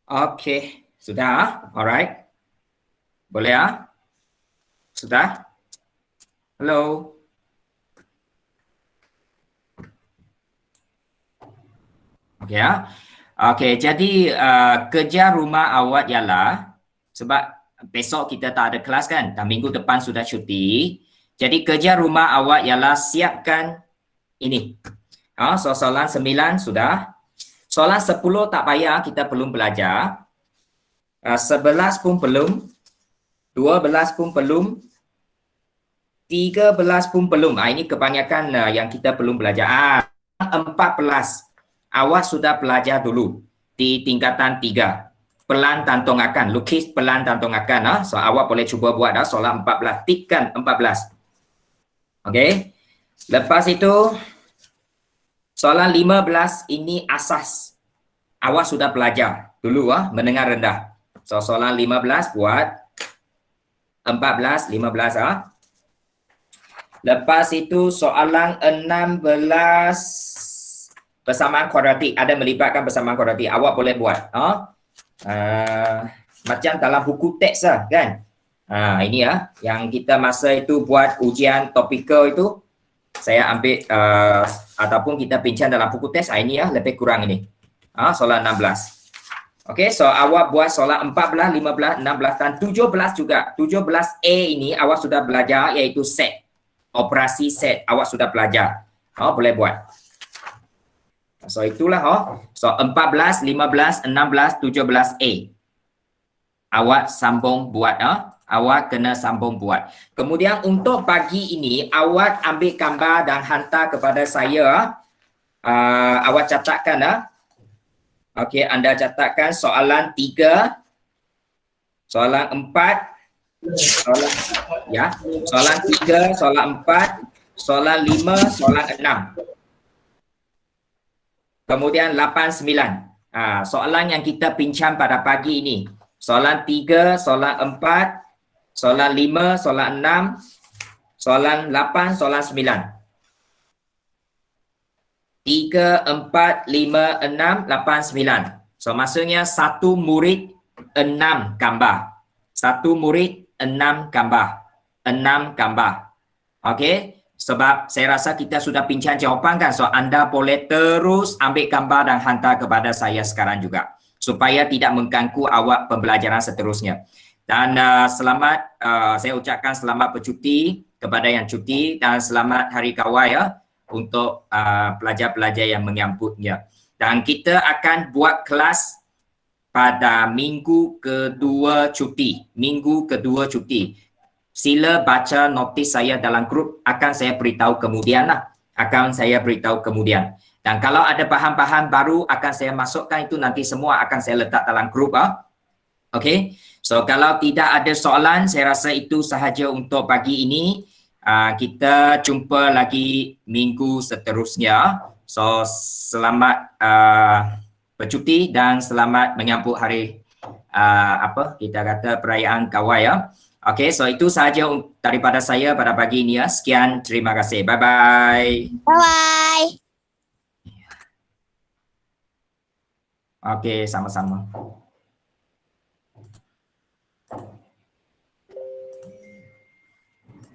Okey, sudah? Alright. Boleh ya? Sudah? Hello. Okey ya. Okey, jadi kerja rumah awak ialah sebab besok kita tak ada kelas kan, dan minggu depan sudah cuti. Jadi kerja rumah awak ialah siapkan ini. Soalan 9 sudah. Soalan 10 tak payah, kita belum belajar. 11 pun belum. 12 pun belum. 13 pun belum. Ini kebanyakan yang kita belum belajar. 14. Awak sudah belajar dulu di tingkatan 3. Pelan tantongakan. Lukis pelan tantongakan. So awak boleh cuba buat soalan 14. Tikkan 14. Okey. Lepas itu soalan 15 ini asas. Awak sudah belajar dulu mendengar rendah. So soalan 15 buat 14, 15 Lepas itu soalan 16 persamaan kuadratik, ada melibatkan persamaan kuadratik. Awak boleh buat. Macam dalam buku teks lah kan. Ini yang kita masa itu buat ujian topikal itu, saya ambil ataupun kita bincang dalam buku teks. Ini lebih kurang ini. Soalan 16. Okey, so awak buat soalan 14, 15, 16 dan 17 juga. 17A ini awak sudah belajar, iaitu set. Operasi set awak sudah belajar. Boleh buat. So itulah So 14, 15, 16, 17A. Awak sambung buat Awak kena sambung buat. Kemudian untuk pagi ini awak ambil gambar dan hantar kepada saya. Awak catatkan Okey, anda catatkan soalan 3, soalan 4, soalan 3, soalan 4, soalan 5, soalan 6. Kemudian 8, 9. Soalan yang kita bincang pada pagi ini. Soalan 3, soalan 4, soalan 5, soalan 6, soalan 8, soalan 9. 3, 4, 5, 6, 8, 9. So maksudnya satu murid 6 gambar. Satu murid 6 gambar. 6 gambar. Okey? Sebab saya rasa kita sudah bincang jawapan kan. So anda boleh terus ambil gambar dan hantar kepada saya sekarang juga. Supaya tidak mengganggu awak pembelajaran seterusnya. Dan selamat, saya ucapkan selamat bercuti kepada yang cuti dan selamat Hari Kawal untuk pelajar-pelajar yang menyambutnya. Dan kita akan buat kelas pada minggu kedua cuti. Minggu kedua cuti. Sila baca notis saya dalam grup, akan saya beritahu kemudian lah. Akan saya beritahu kemudian. Dan kalau ada bahan-bahan baru akan saya masukkan, itu nanti semua akan saya letak dalam grup. Okey. So kalau tidak ada soalan, saya rasa itu sahaja untuk pagi ini. Kita jumpa lagi minggu seterusnya. So selamat bercuti dan selamat menyambut hari kita kata perayaan Kawal Okey, so itu sahaja daripada saya pada pagi ini Sekian, terima kasih. Bye bye. Bye bye. Okey, sama-sama.